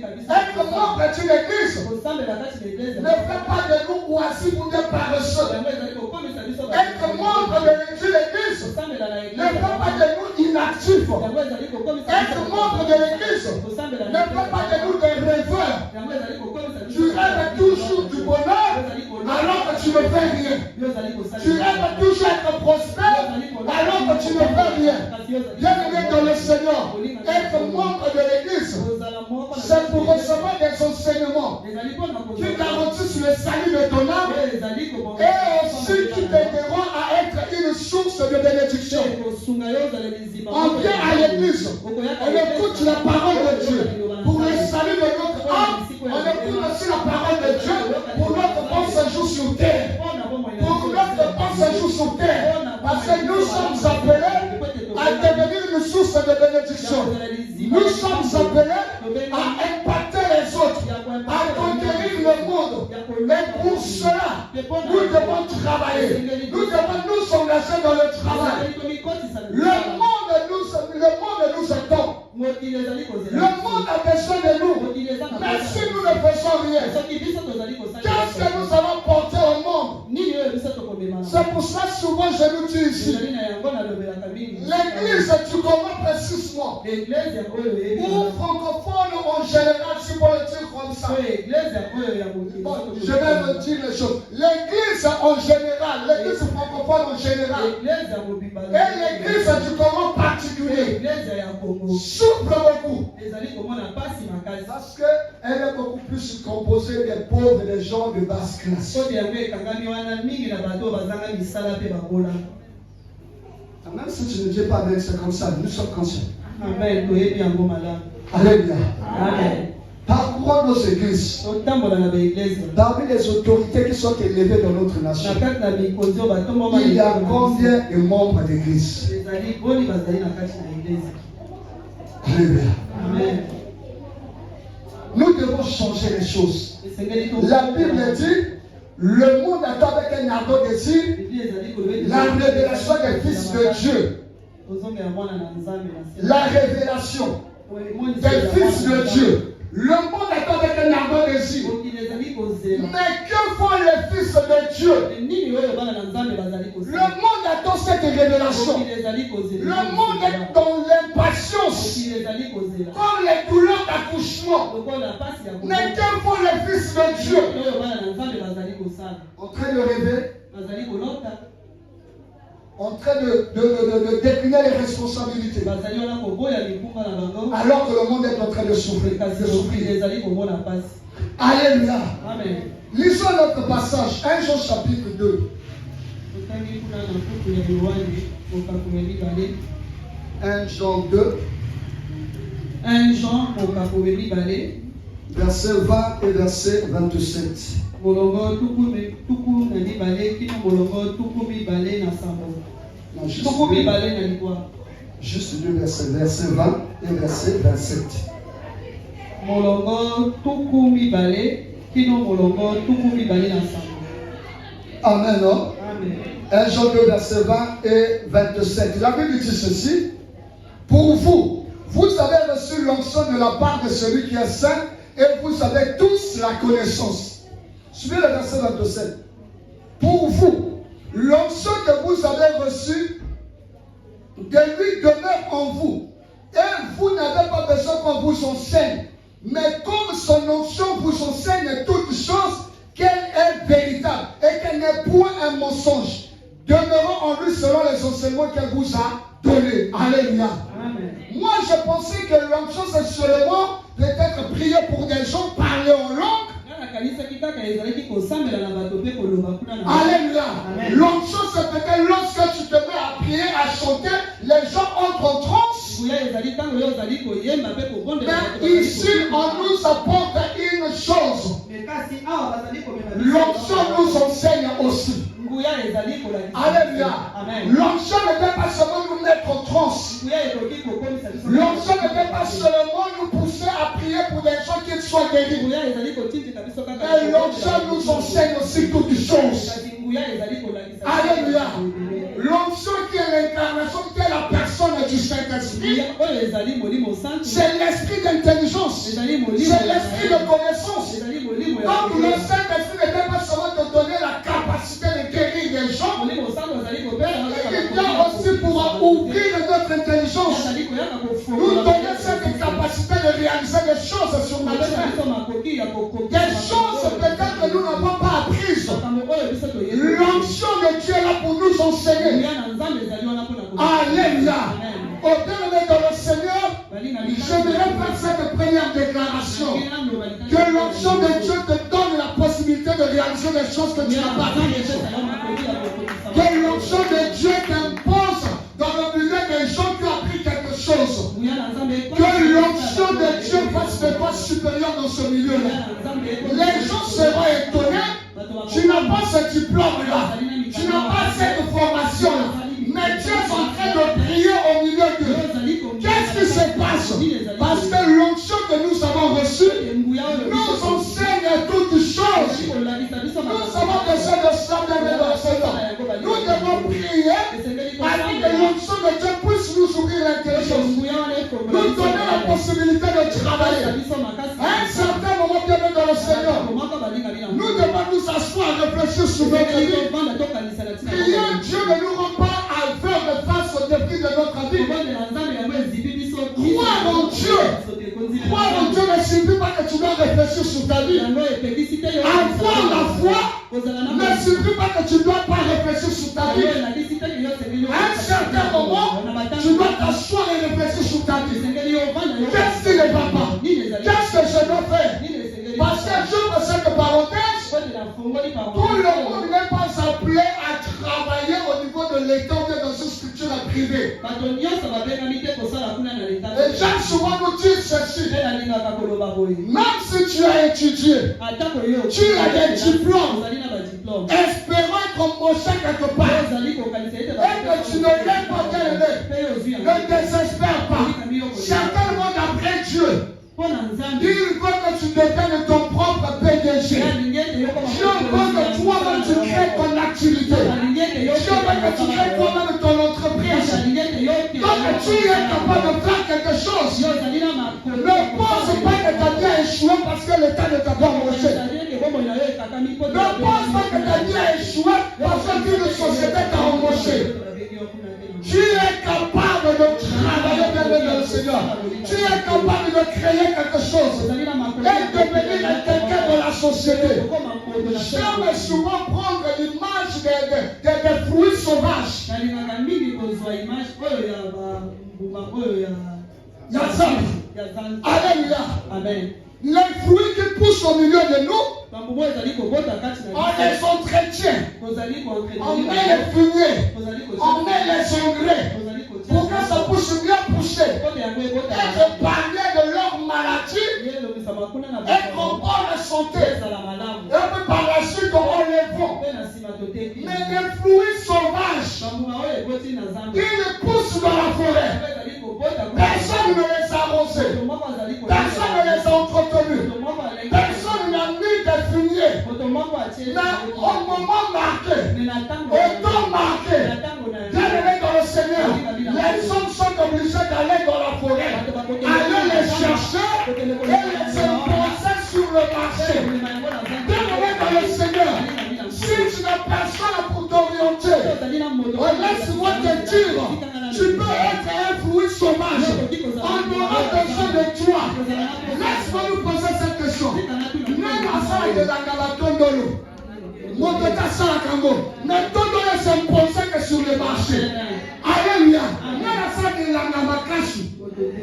Être membre d'une église ne fait pas de nous oisifs ou des paresseux. Être membre d'une église ne fait pas de nous inactifs. Être membre de l'église ne fait pas de nous des rêveurs. Tu rêves toujours du bonheur alors que tu ne fais rien. Tu rêves toujours être prospère alors que tu ne fais rien. Bienvenue dans le Seigneur. Être membre de l'église, c'est pour recevoir des enseignements qui garantissent le salut de ton âme et aussi qui t'aideront à être une source de bénédiction. On vient à l'église, on écoute la parole de Dieu pour le salut de notre âme. On écoute aussi la parole de Dieu pour notre bon séjour sur terre. Pour notre bon séjour sur terre. Parce que nous sommes appelés à devenir une source de bénédiction. Nous sommes appelés à impacter les autres, à conquérir le monde. Mais pour cela, nous devons travailler. Nous devons nous engager dans le travail. Le monde nous attend. Le monde a besoin de nous. Mais si nous ne faisons rien, qu'est-ce que nous allons porter au monde? C'est pour ça souvent je nous dis ici, l'église du Congo précisément, ou francophone en général, si on le dire comme ça. Bon, je vais me dire les choses. L'église en général, l'église francophone en général, et l'église du Congo en particulier, souffre beaucoup. Parce qu'elle est beaucoup plus composée des pauvres et des gens de basse classe. Même si tu ne dis pas avec c'est comme ça, nous sommes conscients. Amen. Alléluia. Amen. Parcourons nos églises. Parmi les autorités qui sont élevées dans notre nation, il y a combien de membres d'église? Alléluia. Amen. Nous devons changer les choses. La Bible dit, le monde attend avec un ardent désir la révélation des fils de Dieu. La révélation des fils de Dieu. Le monde attend avec un ardent désir. Mais que font les fils de Dieu? Le monde attend cette révélation. Le monde est dans l'impatience, comme les douleurs d'accouchement. Mais que font les fils de Dieu? En train de rêver, en train de décliner les responsabilités. Alors que le monde est en train de souffrir. Alléluia. Amen. Lisons notre passage, 1 Jean chapitre 2. 1 Jean 2. 1 Jean verset 20 et verset 27. Juste deux versets, verset 20 et verset 27. Amen. Non? Amen. 1 Jean 2, verset 20 et 27. La Bible dit ceci. Pour vous, vous avez reçu l'onction de la part de celui qui est saint et vous avez tous la connaissance. Suivez le verset 27. Pour vous, l'onction que vous avez reçue de lui demeure en vous. Et vous n'avez pas besoin qu'on vous enseigne. Mais comme son onction vous enseigne toutes choses, qu'elle est véritable et qu'elle n'est point un mensonge. Demeurons en lui selon les enseignements qu'elle vous a donnés. Alléluia. Amen. Moi, je pensais que l'onction, c'est seulement peut-être prier pour des gens, parler en langue. Alléluia. L'onction, c'est peut-être lorsque tu te mets à prier, à chanter, les gens entrent en transe. Mais ici, on nous apporte une chose. L'onction nous enseigne aussi. Alléluia. L'onction ne peut pas seulement nous mettre en transe. L'onction ne peut pas seulement nous pousser à prier pour des gens qui soient guéris. Mais l'onction nous enseigne aussi toutes choses. Alléluia. L'onction qui est l'incarnation, qui est la personne du Saint-Esprit, c'est l'esprit d'intelligence, c'est l'esprit de connaissance. Donc le Saint-Esprit ne peut pas seulement te donner la capacité de guérir les gens, il vient aussi pour ouvrir notre intelligence, nous donner cette capacité de réaliser des choses surnaturelles, des choses peut-être que nous n'avons pas apprises. L'onction de Dieu est là pour nous enseigner. Alléluia. Au bien-aimé dans le Seigneur, j'aimerais faire cette première déclaration. Que l'onction de Dieu te donne la possibilité de réaliser des choses que tu n'as pas apprises. Que l'onction de Dieu t'impose dans le milieu des gens qui ont appris quelque chose. Que l'onction de Dieu fasse de toi supérieur dans ce milieu-là. Les gens seront étonnés. Tu n'as pas ce diplôme-là. Tu n'as pas cette formation-là. Mais tu es en train de prier au milieu d'eux. Qu'est-ce qui se passe? Parce que l'onction que nous avons reçue nous enseigne toutes choses. Nous avons besoin de cela dans le Seigneur. Nous devons prier afin que l'onction de Dieu puisse nous ouvrir l'intelligence, nous donner la possibilité de travailler. À un certain moment, bien dans le Seigneur, nous devons nous asseoir, réfléchir sur notre vie. Prier Dieu ne nous rend pas aveugle face aux défis de notre vie. Croire en Dieu. Croire en Dieu ne signifie pas que tu dois réfléchir sur ta vie. Avoir la foi ne signifie pas que tu ne dois pas réfléchir sur ta vie. À un certain moment, tu dois t'asseoir et réfléchir sur ta vie. Qu'est-ce qui ne va pas? Qu'est-ce que je dois faire? Parce que je me sais que parenthèse, tout le monde n'est pas appelé à travailler au niveau de l'État ou dans une structure privée. Et j'aime souvent nous dire ceci. Même si tu as étudié, tu as des diplômes, espérant être embauché quelque part, et que tu ne l'aimes pas tel est, ne désespère pas. Certainement d'après Dieu, il veut que tu deviennes ton propre PDG. Dieu veut que toi-même tu crées ton activité. Dieu veut que tu crées toi-même ton entreprise. Donc tu es capable de faire quelque chose. Ne pense pas que tu as bien échoué parce que l'État ne t'a pas embauché. Ne pense pas que tu as bien échoué parce qu'une société t'a embauché. Tu es capable de travailler dans le Seigneur. Tu es capable de créer quelque chose et de devenir quelqu'un de la société. J'aime souvent prendre l'image des fruits sauvages. Alléluia. Amen. Les fruits qui poussent au milieu de nous, on les entretient, on met les fumiers, on met les engrais pour que ça puisse bien pousser et de parler de leur maladie et qu'on bonne santé. Et puis par la suite on les vend. Mais les fruits sauvages, ils poussent dans la forêt. Personne ne les a arrosés. Personne ne les a entretenus. Personne n'a mis des fumiers. Mais au moment marqué, au temps marqué, bien-aimés dans le Seigneur, les hommes sont obligés d'aller dans la forêt, aller les chercher et les imposer sur le marché. Bien-aimés dans le Seigneur, si tu n'as personne pour t'orienter, laisse-moi te dire, tu peux être un fruit sauvage. On aura besoin de toi. Laisse-moi nous poser cette question. Même à ça de la Galatondolo, mon tata Sarakango, mais Tondolo s'imposait que sur le marché. Alléluia. Même à ça de la Namakashi,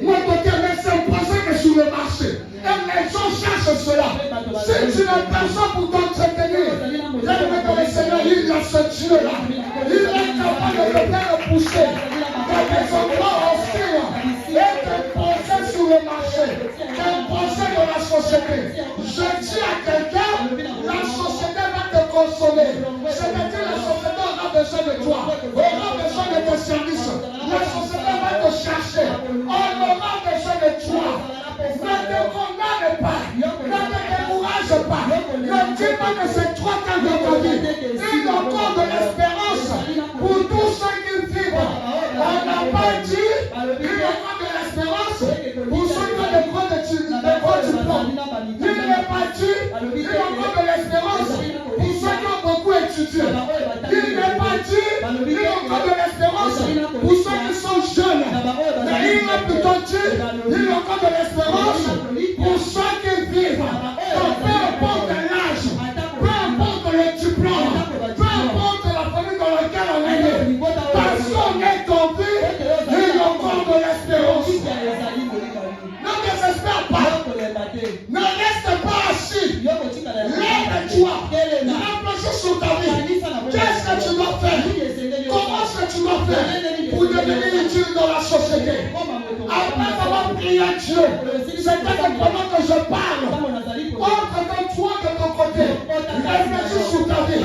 mon tata s'imposait que sur le marché. Et les gens cherchent cela. Si tu n'as personne pour t'entretenir, dans le Seigneur, il a ce Dieu-là. Il est capable de le faire pousser dans des endroits hostiles et de poser sur le marché, de poser dans la société. Je dis à quelqu'un, la société va te consommer. C'est-à-dire la société aura besoin de toi, aura besoin de tes services. La société va te chercher. On aura besoin de toi. Ne te condamne pas. Ne te décourage pas. Ne dis pas que c'est trop tard dans ta vie. Il y a encore de l'espérance pour tous ceux n'a pas dit qu'il n'y a pas de l'espérance pour ceux qui ont des gros diplômes. Il n'a pas dit qu'il n'y a pas de l'espérance pour ceux qui ont beaucoup étudié. Il n'a pas dit qu'il y a encore de l'espérance pour ceux qui sont jeunes. Mais il a plutôt dit qu'il y a encore de l'espérance pour ceux qui vivent. Donc, peu importe l'âge, peu importe le diplôme, peu importe la famille dans laquelle on est né, parce qu'on est tombé, il y a encore de l'espérance. Ne désespère pas. Ne reste pas assis. Lève-toi. Réfléchis sur ta vie. Qu'est-ce que tu dois faire? Comment est-ce que tu dois faire pour devenir utile dans la société? Après avoir prié Dieu, c'est pendant que je parle, entre toi de ton côté, réfléchis sur ta vie.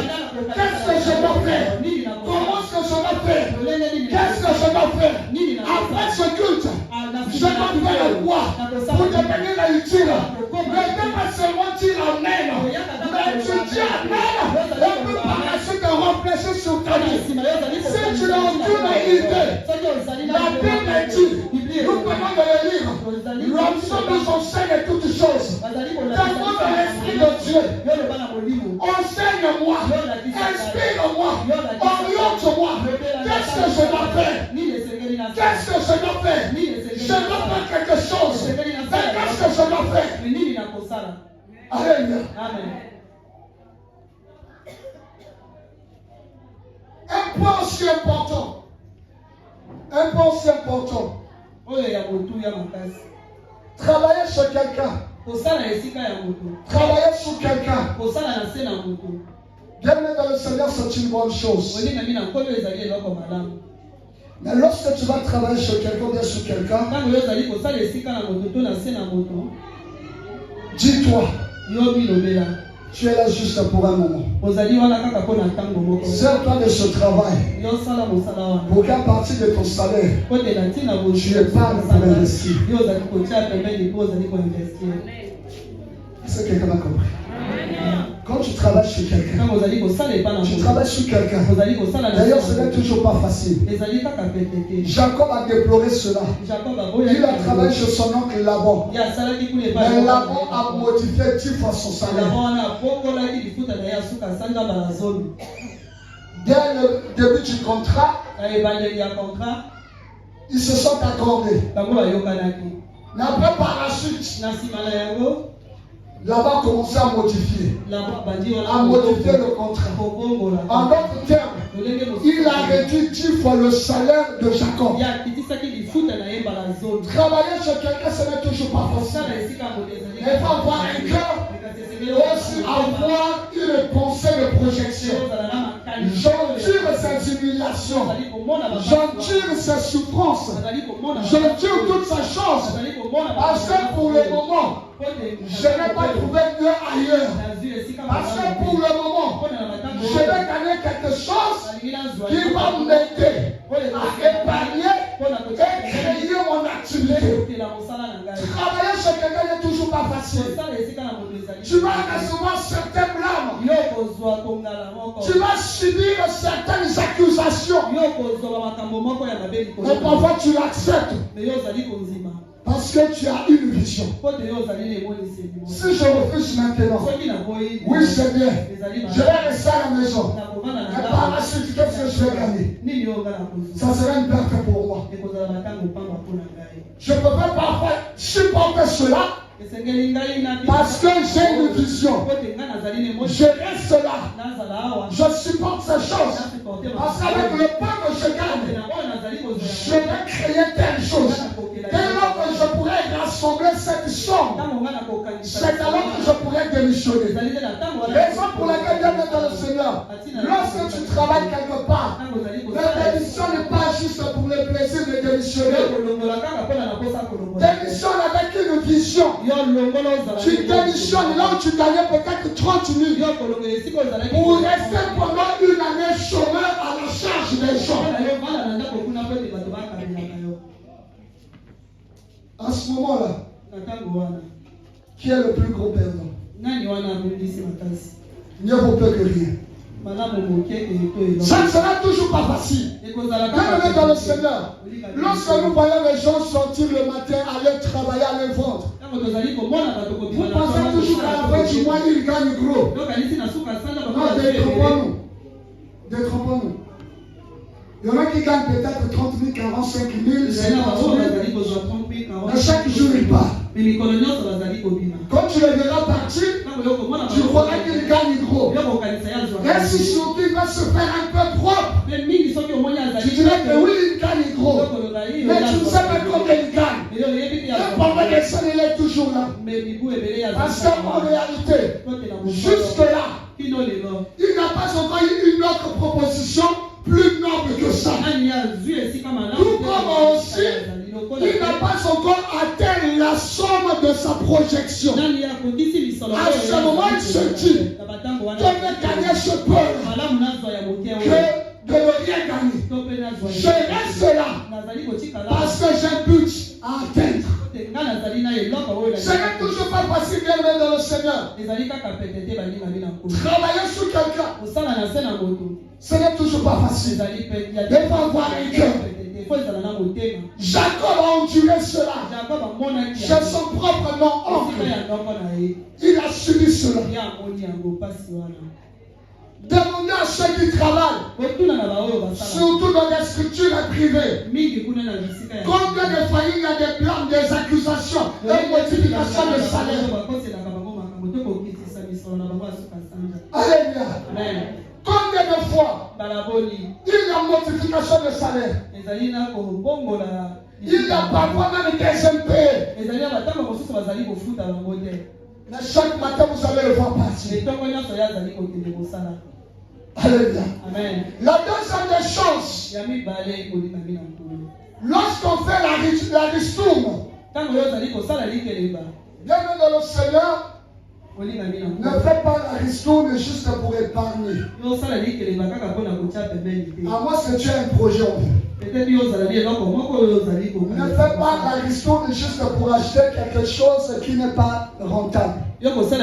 Qu'est-ce que je dois faire? Comment est-ce que je dois faire? Qu'est-ce que je dois faire? Après ce culte, je dois faire le quoi pour devenir utile. Ne peux pas seulement dire Amen, mais tu dis Amen, et puis par la suite réfléchir sur ta vie. Si tu n'as aucune idée, la Bible dit, nous venons de le lire, l'homme nous enseigne toutes choses. Tellement de l'Esprit de Dieu, enseigne-moi, inspire-moi, oriente-moi. Qu'est-ce que je dois faire? Qu'est-ce que je dois faire? Je dois faire quelque chose. Mais qu'est-ce que je dois faire? Alléluia. Un point aussi important. Un point aussi important. Travailler sur quelqu'un. Travailler sur quelqu'un. Bien-aimé dans le Seigneur, c'est une bonne chose. Mais lorsque tu vas travailler sur quelqu'un, bien sur quelqu'un, dis-toi, tu es là juste pour un moment. Sers-toi de ce travail pour qu'à partir de ton salaire, tu épargnes pour investir. Est-ce que quelqu'un m'a compris? Quand tu travailles sur quelqu'un, tu travailles sur quelqu'un. D'ailleurs, ce n'est toujours pas facile. Jacob a déploré cela. Il a travaillé sur son oncle Laban. Mais Laban a modifié 10 fois son salaire. Dès le début du contrat, ils se sont accordés. Mais après, par la suite, Laban a commencé à modifier le contrat. En d'autres termes, il a réduit 10 fois le salaire de Jacob. Travailler sur quelqu'un, ce n'est toujours pas facile. Il faut avoir un cœur et aussi avoir une pensée de projection. J'endure ces humiliations, j'endure ces souffrances, j'endure toutes ces choses. Parce que pour le moment, je n'ai pas trouvé mieux ailleurs. Parce que pour le moment, je vais gagner quelque chose qui va m'aider à épargner et créer mon activité. Travailler chez quelqu'un n'est toujours pas facile. Tu vas recevoir certaines blâmes. Tu vas subir certaines accusations. Mais parfois tu l'acceptes. Parce que tu as une vision. Si je refuse maintenant, oui c'est bien, je vais rester à la maison. Mais par la suite, qu'est-ce que je vais gagner? Ça serait une perte pour moi. Je ne peux pas parfois supporter cela. Parce que j'ai une vision. Je reste là. Je supporte ces choses. Parce qu'avec le pain que je gagne, je vais créer telle chose. Dès lors que je pourrais rassembler cette somme, c'est alors que je pourrais démissionner. Raison pour laquelle Dieu est dans le Seigneur. Lorsque tu travailles quelque part, la démission n'est pas juste pour le plaisir de démissionner. Démissionne avec une vision. Tu démissionnes là où tu gagnais peut-être 30 000 pour rester pendant une année chômeur à la charge des gens. À ce moment-là, qui est le plus gros perdant? Mieux vaut peu que rien. Ça ne sera toujours pas facile. Bien-aimés dans le Seigneur, lorsque nous voyons les gens sortir le matin, aller travailler, aller vendre, vous pensez toujours qu'à la fin du mois, ils gagnent gros. Non, détrompons-nous. Détrompons-nous. Il y en a qui gagnent peut-être 30 000, 45 000, 50 000. Mais chaque jour, ils partent. Quand tu les verras partir, tu croiras qu'ils gagnent gros. Et si surtout il va se faire un peu propre, tu dirais que oui, il gagne gros. Mais tu ne sais pas combien il gagne. Le problème des scènes, il est toujours là. Parce qu'en réalité, jusque-là, il n'a pas encore eu une autre proposition plus noble que ça. Tout comme aussi, il n'a pas encore atteint la somme de sa projection. À ce moment, il se dit que de gagner ce peuple, que de ne rien gagner. Je reste là parce que j'ai un but à atteindre. Ce n'est toujours pas facile d'aimer dans le Seigneur. Travailler sur quelqu'un, ce n'est toujours pas facile. Il faut avoir un cœur. Jacob a enduré cela. J'ai son propre nom, oncle. Il a subi cela. Demandez à ceux qui travaillent, surtout dans les structures privées, combien de familles il y a des plans, des accusations, des modifications de salaire. Alléluia. Combien de fois il y a modification de salaire. Il y a parfois même des impayés. Mais chaque matin, vous allez le voir passer. Alléluia. Amen. La deuxième des choses, lorsqu'on fait la ristourne, bienvenue dans le Seigneur, ne faites pas la ristourne juste pour épargner. À moins que tu aies un projet en vue. Ne faites pas la ristourne juste pour acheter quelque chose qui n'est pas rentable. Fais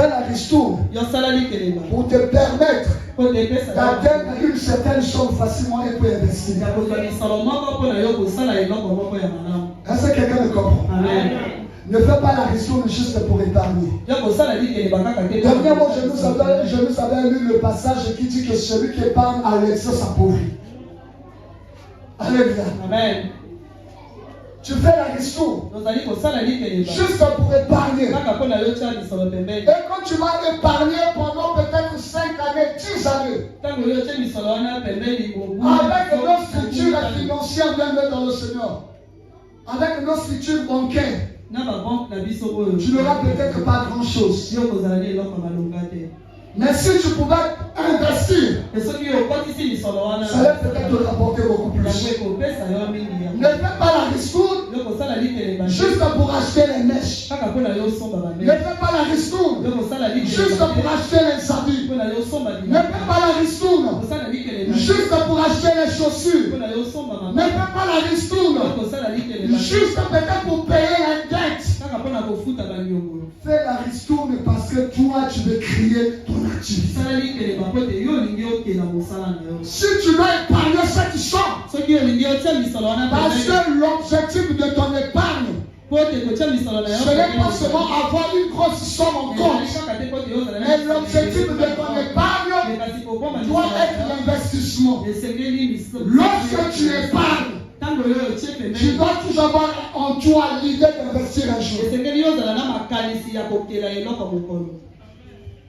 la ristourne pour te permettre d'atteindre une certaine somme facilement et pour investir. Est-ce que quelqu'un me comprend? Amen. Ne fais pas la ristourne juste pour épargner. Dernièrement, je nous avais lu le passage qui dit que celui qui épargne à l'excès s'appauvrit. Alléluia. Amen. Tu fais la ristourne juste pour épargner. Et quand tu vas épargner pendant peut-être 5 années, 10 années, avec nos structures financières, bien dans le Seigneur, avec nos structures bancaires, tu n'auras peut-être pas grand-chose. Mais si tu pouvais investir, ça va peut-être te rapporter beaucoup plus. Ne fais pas la ristourne juste pour acheter les mèches. Ne fais pas la ristourne juste pour acheter les habits. Ne fais pas la ristourne juste pour acheter les chaussures. Ne fais pas la ristourne juste peut-être pour payer la dette. Fais la ristourne parce que toi tu veux créer ton activité. Si tu dois épargner cette somme, parce que l'objectif de ton épargne, ce n'est pas seulement avoir une grosse somme en compte, mais l'objectif de ton épargne doit être l'investissement. Lorsque tu épargnes, tu dois toujours avoir en toi l'idée d'investir un jour.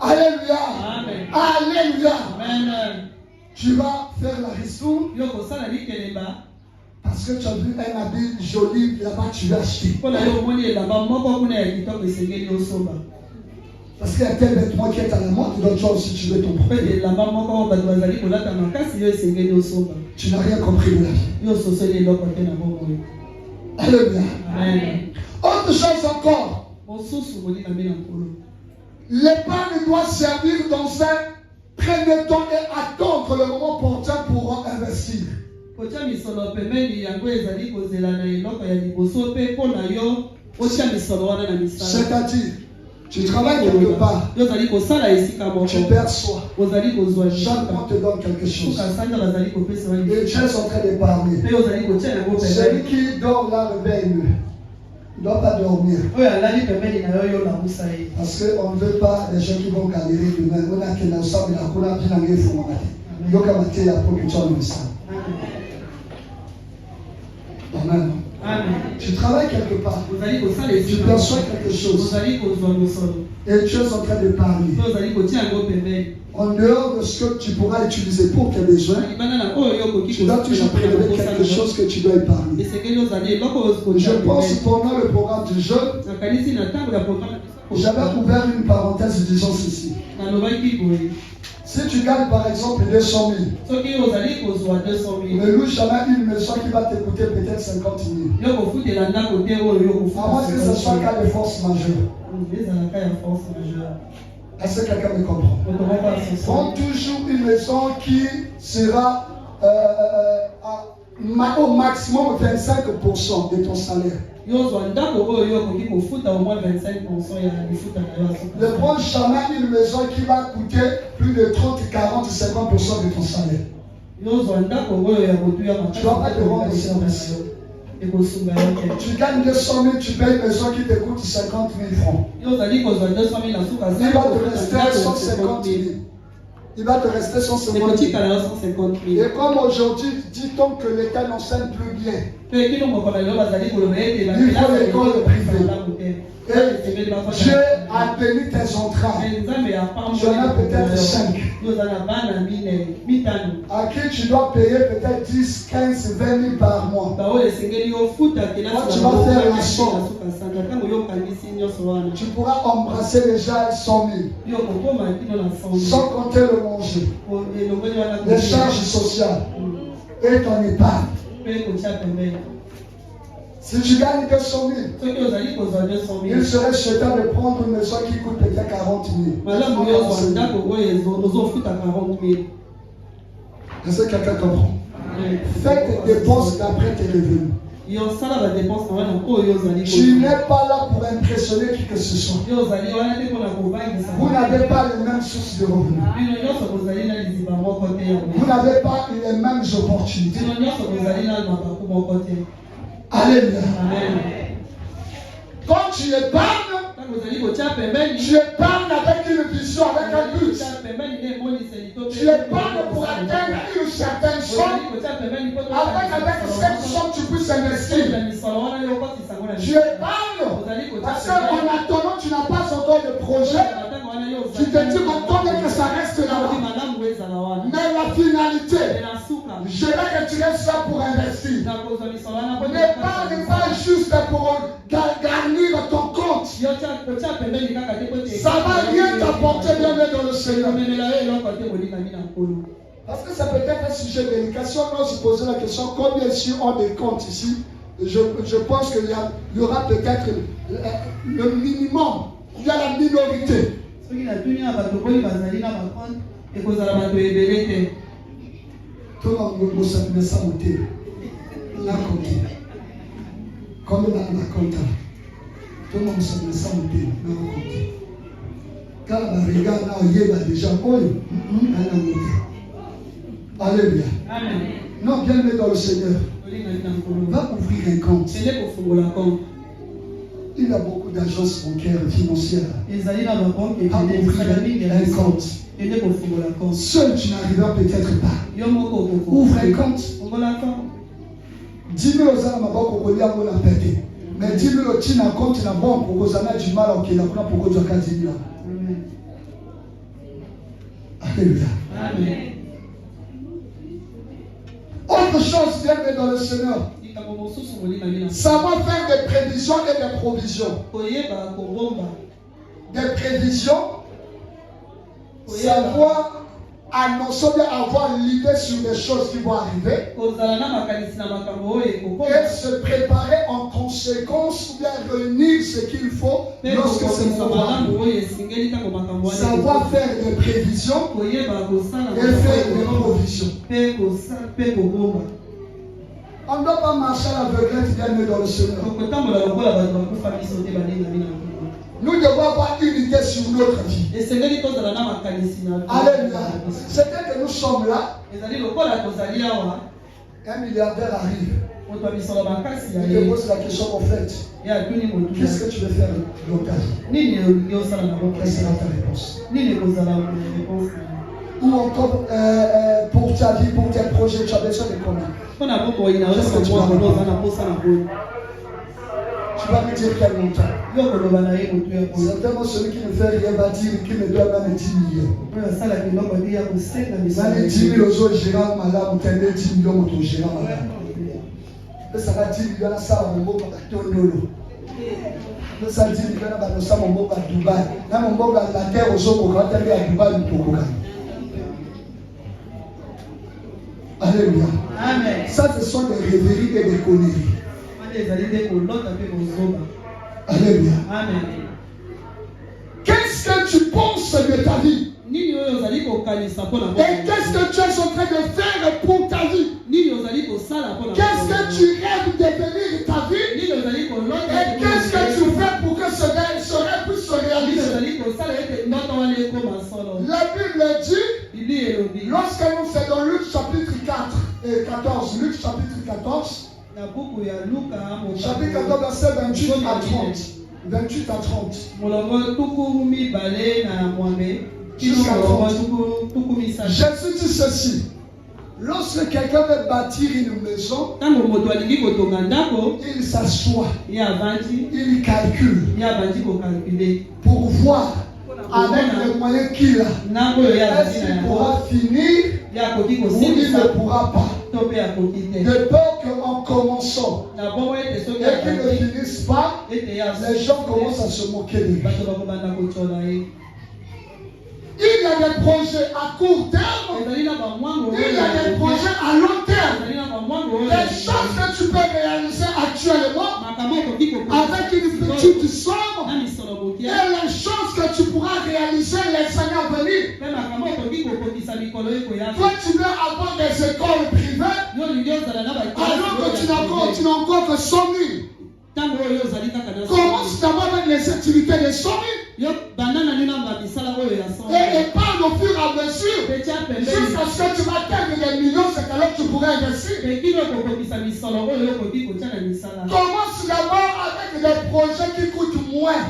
Alléluia. Amen. Alléluia. Amen. Tu vas faire la ristourne parce que tu as vu un habit joli là-bas, tu vas acheter. Parce qu'il y a tel vêtement qui est à la mode, donc toi aussi tu veux ton propre. Tu n'as rien compris de la vie. Alléluia. Amen. Autre chose encore. L'épargne doit servir dans un premier temps et attendre le moment opportun pour investir. C'est-à-dire, Tu travailles quelque part. Yo zali kosala esika moko. Tu perçois. Ozali kozwa Chaque mois te donne quelque chose. kasanga bazali kopesa wani. Et Dieu est en train d'épargner. Pe ozali kotia yango Celui pembeni. qui dort là, réveille-le. Il ne doit pas dormir. Oyo alali pembeni na yo yo lamusa ye. Parce qu'on ne veut pas des gens qui vont galérer demain. On a qu'il y a ça, mais la couleur qui n'a rien fait. Il y a qu'à mater la production de ça. Amen. Amen. Tu travailles quelque part. Ozali kosala Tu esika. perçois quelque chose. Ozali kozwa mosolo. Et Dieu est en train de parler. Pe ozali kotia yango pembeni. En dehors de ce que tu pourras utiliser pour tes besoins, Libana na oyo yo koki tu dois toujours prélever quelque chose que tu dois épargner. Esekeli ozali eloko okotia Je pense pembeni. pendant le programme du jeûne, Nakanisi na ntango ya programme. j'avais ouvert une parenthèse disant ceci. Nalobaki boye. Si tu gagnes par exemple 200 000, Soki ozali kozwa 200 000. ne loue jamais une maison qui va te coûter peut-être 50 000. Yo kofutela ndako te oyo yo À moins que ce soit un cas de force majeure. ezalaka ya force majeure. Est-ce que quelqu'un me comprend? Otomaka soso. Prends toujours une maison qui sera au maximum 25% de ton salaire. Yozwa ndako oyo yo koki kofuta au moins 25% ya lifuta na yo. Ne prends jamais une maison qui va coûter plus de 30, 40, 50% de ton salaire. Yozwa ndako oyo ya kotuya Tu dois pas te rendre service. ekosunga yo te. Tu gagnes 200 000, tu payes une maison qui te coûte 50 000 francs. Yozali kozwa 200 000 na suka Il va te rester 150 000. Il va te rester 150 000. ekotikala yo 150 000. Et comme aujourd'hui, dit-on que l'État n'enseigne plus bien. Pe kino mokolo lelo bazali koloba ete Il faut l'école privée. te. Et Dieu a béni tes entrailles. Nzambe apambo. Tu en as peut-être 5. Yozala bana mitano. À qui tu dois payer peut-être 10, 15, 20 000 par mois. Baoyo esengeli yofuta kelasi Tu vas faire la somme. suka sanga ntango yokangisi nyonso wana. Tu pourras embrasser déjà 100 000. Yo kokoma kino na 100 000. Sans compter le manger, elongoli wana les charges sociales et ton épargne. pe kotia pembeni. Si tu gagnes 200 000, Soki ozali kozwa 200 il 000. serait souhaitable de prendre une maison qui coûte peut-être 40 000. Malamu yozwa ndako oyo ozofuta 40 000. Est-ce que quelqu'un comprend? Fais tes dépenses d'après tes revenus. yosala badepense na wana oyo ozali Tu n'es pas là pour impressionner qui que ce soit. yo ozali wana te mpona kovangisa Vous n'avez pas les mêmes sources de revenus. bino nyonso bozali na liziba moko te ya Vous n'avez pas les mêmes opportunités. bino nyonso bozali na mabaku moko te. Alléluia. Amen. Quand tu épargnes, Ntango ozali kotia pembeni tu épargnes avec une vision, avec un but. kotia pembeni nde emoniseli to Tu épargnes pour atteindre une certaine somme. kotia pembeni mpo Avec cette somme, tu puisses investir. misolo wana yo okotisa ngo na Tu épargnes. Parce qu'en attendant, tu n'as pas encore de projet. Tu te dis, attends que ça reste là-bas. Mais la finalité, je vais retirer ça pour investir. N'épargne pas juste pour garnir ton compte. Ça va rien t'apporter bien dans le Seigneur. Parce que ça peut être un sujet délicat. Si on doit se poser la question, combien ici ont des comptes ici? Je pense qu'il y aura peut-être le minimum. Il y a la minorité. Tout le monde me sent monter. La compte. Comme la compte. Tout le monde me sent monter. La compte. Quand on regarde, on y est déjà. Alléluia. Non, bien-aimé dans le Seigneur. Va ouvrir un compte. Il y a beaucoup d'agences bancaires et financières. Va ouvrir un compte. Seul tu n'arriveras peut-être pas. Ouvre un compte. 10 000 aux Amabok au Kolia la pété. Mais 10 000 au Tina compte na banque au Kozana du mal au Kila pour que tu aies 10 000. Alléluia. Autre chose, bien dans le Seigneur. Savoir faire des prévisions et des provisions. Des prévisions, savoir annoncer, avoir l'idée sur les choses qui vont arriver. Et se préparer en conséquence ou bien réunir ce qu'il faut lorsque c'est pour savoir faire des prévisions et faire des provisions. On ne doit pas marcher à l'aveuglette bien dans le Seigneur. Nous devons avoir unité sur notre vie. Alléluia. C'est que nous sommes là. Un milliardaire arrive. Il te pose la question en fait. Qu'est-ce que tu veux faire dans ta vie? Quelle sera ta réponse? Ou encore pour ta vie, pour tes projets, tu as besoin de combien? Qu'est-ce que tu vas répondre? Tu vas me dire quel montant? Certainement celui qui ne fait rien va dire qu'il me doit même 10 millions. Dans les 10 000 aux gérants malades, ou 10 millions aux gérants malades. Ça va 10 millions à ça, mon beau Tondolo. Ça va 10 millions à ça, mon beau à Dubaï. Là, mon beau à la terre aux autres, quand elle est à Dubaï, nous pouvons. Alléluia. Amen. Ça, ce sont des rêveries et des conneries. Alléluia. Amen. Qu'est-ce que tu penses de ta vie? Et qu'est-ce que tu es en train de faire pour ta vie? Qu'est-ce que tu rêves de devenir ta vie? Et qu'est-ce que tu fais pour que ce rêve puisse se réaliser? La Bible dit, lorsque nous faisons Luc chapitre 4 et 14, Luc chapitre 14, chapitre 14, verset 28 à 30. 28 à 30. Jusqu'à 30. Jésus dit ceci. Lorsque quelqu'un veut bâtir une maison, il s'assoit, il calcule pour voir avec les moyens qu'il a, est-ce qu'il pourra finir ou il ne pourra pas. De peur qu'en commençant et qu'il ne finisse pas, les gens commencent à se moquer de lui. Il y a des projets à court terme, il y a des projets à long terme. Les choses que tu peux réaliser actuellement avec une petite somme et les choses que tu pourras réaliser les années à venir. Toi, tu veux avoir des écoles privées alors que tu n'as encore que 100 000. Commence d'abord avec les activités de 100 000. Et épargne au fur et à mesure jusqu'à ce que tu vas atteindre des millions, c'est alors que tu pourrais investir. Commence d'abord avec des projets qui coûtent moins.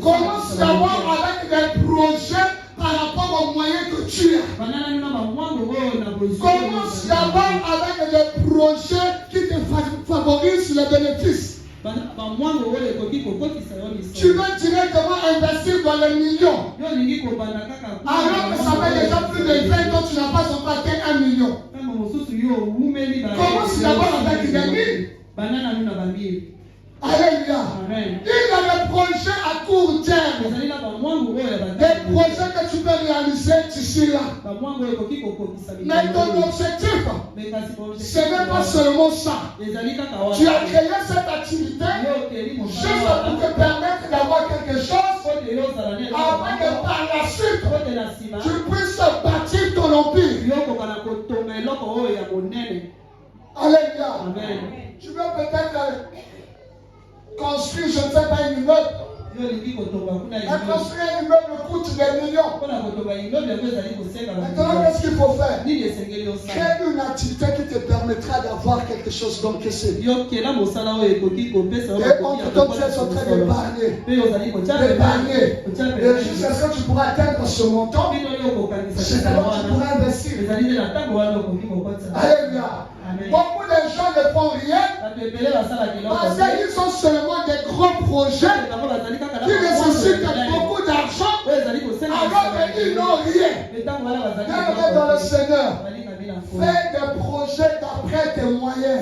Commence d'abord avec des projets par rapport aux moyens que tu as. Commence d'abord avec des projets qui te favorisent les bénéfices. Tu veux directement investir dans les millions. Alors que ça fait déjà plus de 20 ans que tu n'as pas encore atteint 1 million. Commence d'abord avec des 1000. Alléluia. Il y a des projets à court terme. Des projets que tu peux réaliser d'ici là. Mais ton objectif, ce n'est pas seulement ça. Tu as créé cette activité juste pour te permettre d'avoir quelque chose afin que par la suite, tu puisses bâtir ton empire. Alléluia. Tu veux peut-être construire, je ne sais pas, une immeuble. Et construire un immeuble coûte des millions. Maintenant, qu'est-ce qu'il faut faire? Crée une activité qui te permettra d'avoir quelque chose d'encaissé. Et entre-temps, tu es en train d'épargner. Et jusqu'à ce que tu pourras atteindre ce montant, c'est alors que tu pourras investir. Alléluia. Beaucoup de gens ne font rien parce qu'ils ont seulement des gros projets qui nécessitent beaucoup d'argent alors qu'ils n'ont rien. Bienvenue dans le Seigneur. Fais des projets d'après tes moyens.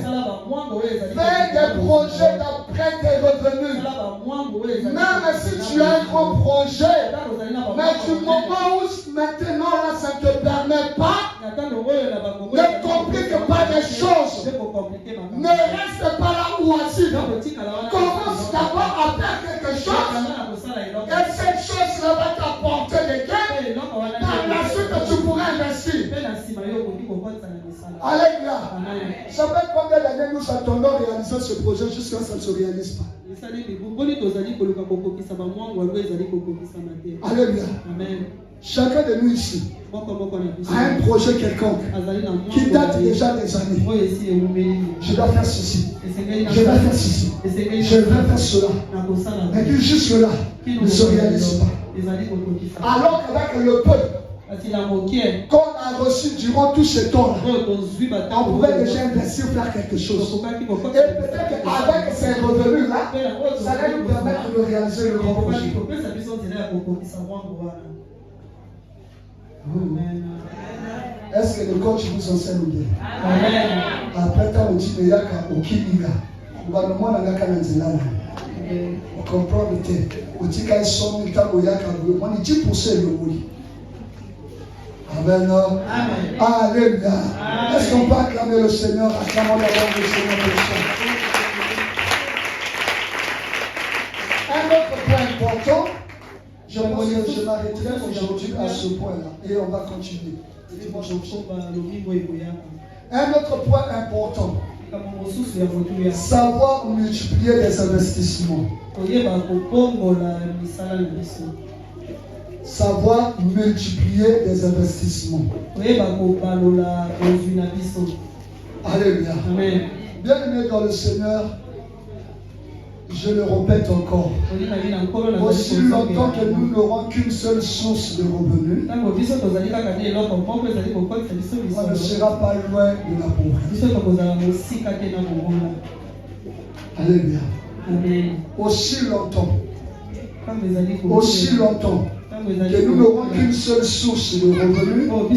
Fais des projets d'après tes revenus. Même si tu as un gros projet, mais du moment où maintenant là ça ne te permet pas, ne complique pas des choses. Ne reste pas là oisif. Commence d'abord à faire quelque chose. Et cette chose-là va t'apporter des gains. Par la suite, tu pourras investir. Alléluia. Ça fait quoi combien d'années nous attendons réaliser ce projet jusqu'à ce que ça ne se réalise pas? Alléluia. Amen. Chacun de nous ici a un projet quelconque qui date déjà des années. Je dois faire ceci. Je dois faire ceci. Je vais faire cela. Mais que jusque-là ne se réalise pas. Alors qu'avec le peuple qu'on a reçu durant tous ces temps-là, on pouvait déjà investir faire quelque chose. Et peut-être qu'avec ces revenus-là, ça va nous permettre de réaliser le grand projet. Est-ce que le coach vous enseigne bien? Amen. Après, quand on dit qu'il y a aucun on comprend le thème. On dit qu'il y a 100 000 on dit 10% le mot. Amen. Alléluia. Est-ce qu'on peut acclamer le Seigneur? Acclamons d'abord le Seigneur pour ça. Un autre point important, je m'arrêterai aujourd'hui à ce point-là et on va continuer. Un autre point important, savoir multiplier les investissements. Savoir multiplier les investissements. Alléluia. Amen. Bien-aimé dans le Seigneur, je le répète encore. Aussi longtemps que nous n'aurons qu'une seule source de revenus, on ne sera pas loin de la pauvreté. Alléluia. Aussi longtemps que nous n'aurons qu'une seule source de revenus, on ne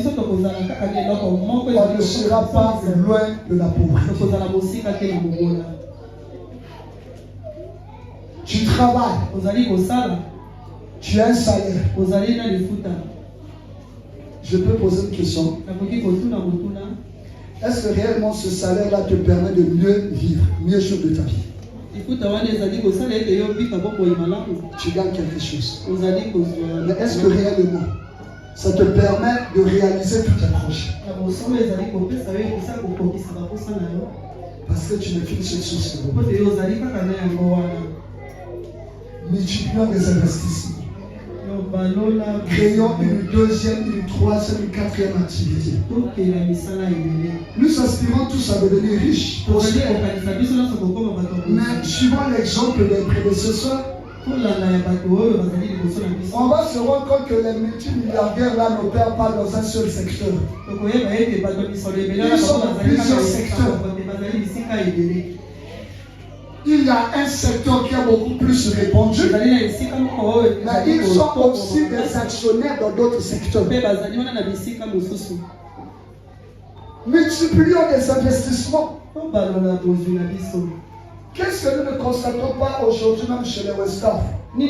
sera pas loin de la pauvreté. Tu travailles, tu as un salaire. Je peux poser une question. Est-ce que réellement ce salaire-là te permet de mieux vivre, mieux jouir de ta vie? Tu gagnes quelque chose. Mais est-ce que réellement ça te permet de réaliser tous tes projets? Parce que tu n'es qu'une seule source de revenus. Multiplions les investissements. Créons une deuxième, une troisième, une quatrième activité. Nous aspirons tous à devenir riches. Mais suivant l'exemple des prédécesseurs, on va se rendre compte que les multimilliardaires là n'opèrent pas dans un seul secteur. Ils sont dans plusieurs secteurs. Il y a un secteur qui a beaucoup plus répandu, mais ils sont aussi des actionnaires dans d'autres secteurs. Multiplions des investissements. Qu'est-ce que nous ne constatons pas aujourd'hui même chez les Westaf? La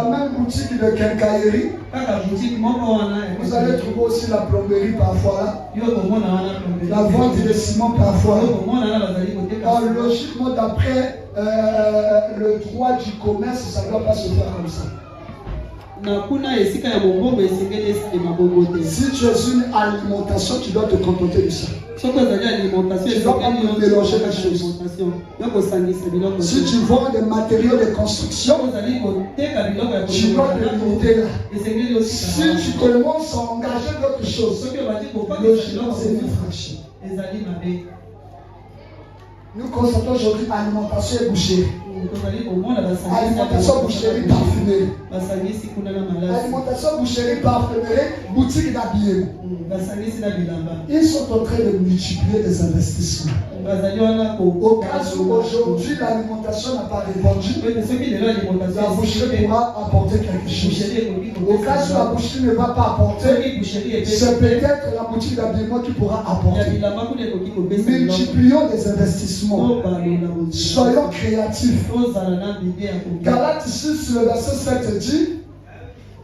même boutique de quincaillerie. Vous allez trouver aussi la plomberie parfois là. La vente de ciment parfois. Logiquement, d'après le droit du commerce, ça ne doit pas se faire comme ça. Si tu es une alimentation, tu dois te contenter de ça. Tu ne dois pas mélanger les choses. Si tu vends des matériaux de construction, tu dois te limiter là. Si tu commences à engager d'autres choses, logiquement c'est une fraction. Nous constatons aujourd'hui alimentation et boucherie. Alimentation, boucherie, parfumerie. Alimentation, boucherie, parfumerie, boutique d'habillement. Ils sont en train de multiplier les investissements. Au cas où aujourd'hui l'alimentation n'a pas répandu, la boucherie pourra apporter quelque chose. Au cas où la boucherie ne va pas apporter, c'est peut-être la boutique d'habillement qui pourra apporter. Multiplions les investissements. Soyons créatifs. Galates 6, le verset 7 dit,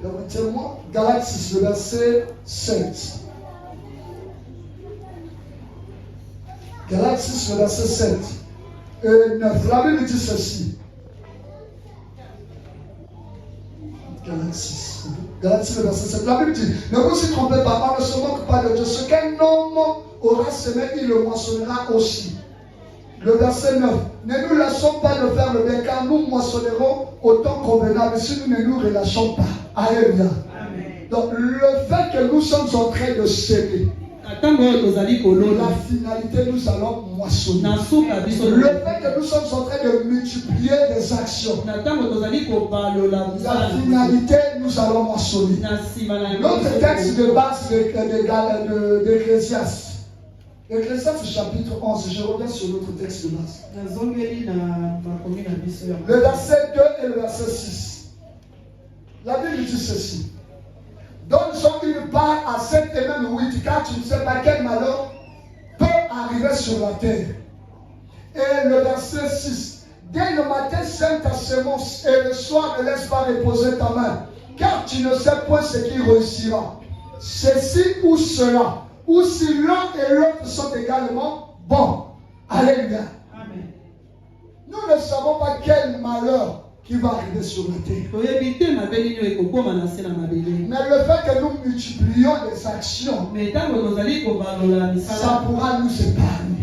permettez-moi, Galates 6, le verset 7. Galates 6, le verset 7 et 9. La Bible dit ceci. Galates 6, le verset 7. La Bible dit, ne vous y trompez pas, on ne se moque pas de Dieu. Ce qu'un homme aura semé, il le moissonnera aussi. Le verset 9. Ne nous laissons pas de faire le bien, car nous moissonnerons au temps convenable si nous ne nous relâchons pas. Alléluia. Donc, le fait que nous sommes en train de s'aimer, la finalité, nous allons moissonner. Le fait que nous sommes en train de multiplier des actions, la finalité, nous allons moissonner. Notre texte de base d'Ecclésiaste. Ecclésiaste chapitre 11, je reviens sur notre texte de base. Le verset 2 et le verset 6. La Bible dit ceci. Donne-en une part à 7 et même 8, car tu ne sais pas quel malheur peut arriver sur la terre. Et le verset 6. Dès le matin, sème ta semence, et le soir, ne laisse pas reposer ta main, car tu ne sais point ce qui réussira. Ceci ou cela, ou si l'un et l'autre sont également bons. Alléluia. Amen. Nous ne savons pas quel malheur qui va arriver sur la terre. Mais le fait que nous multiplions les actions, ça pourra nous épargner.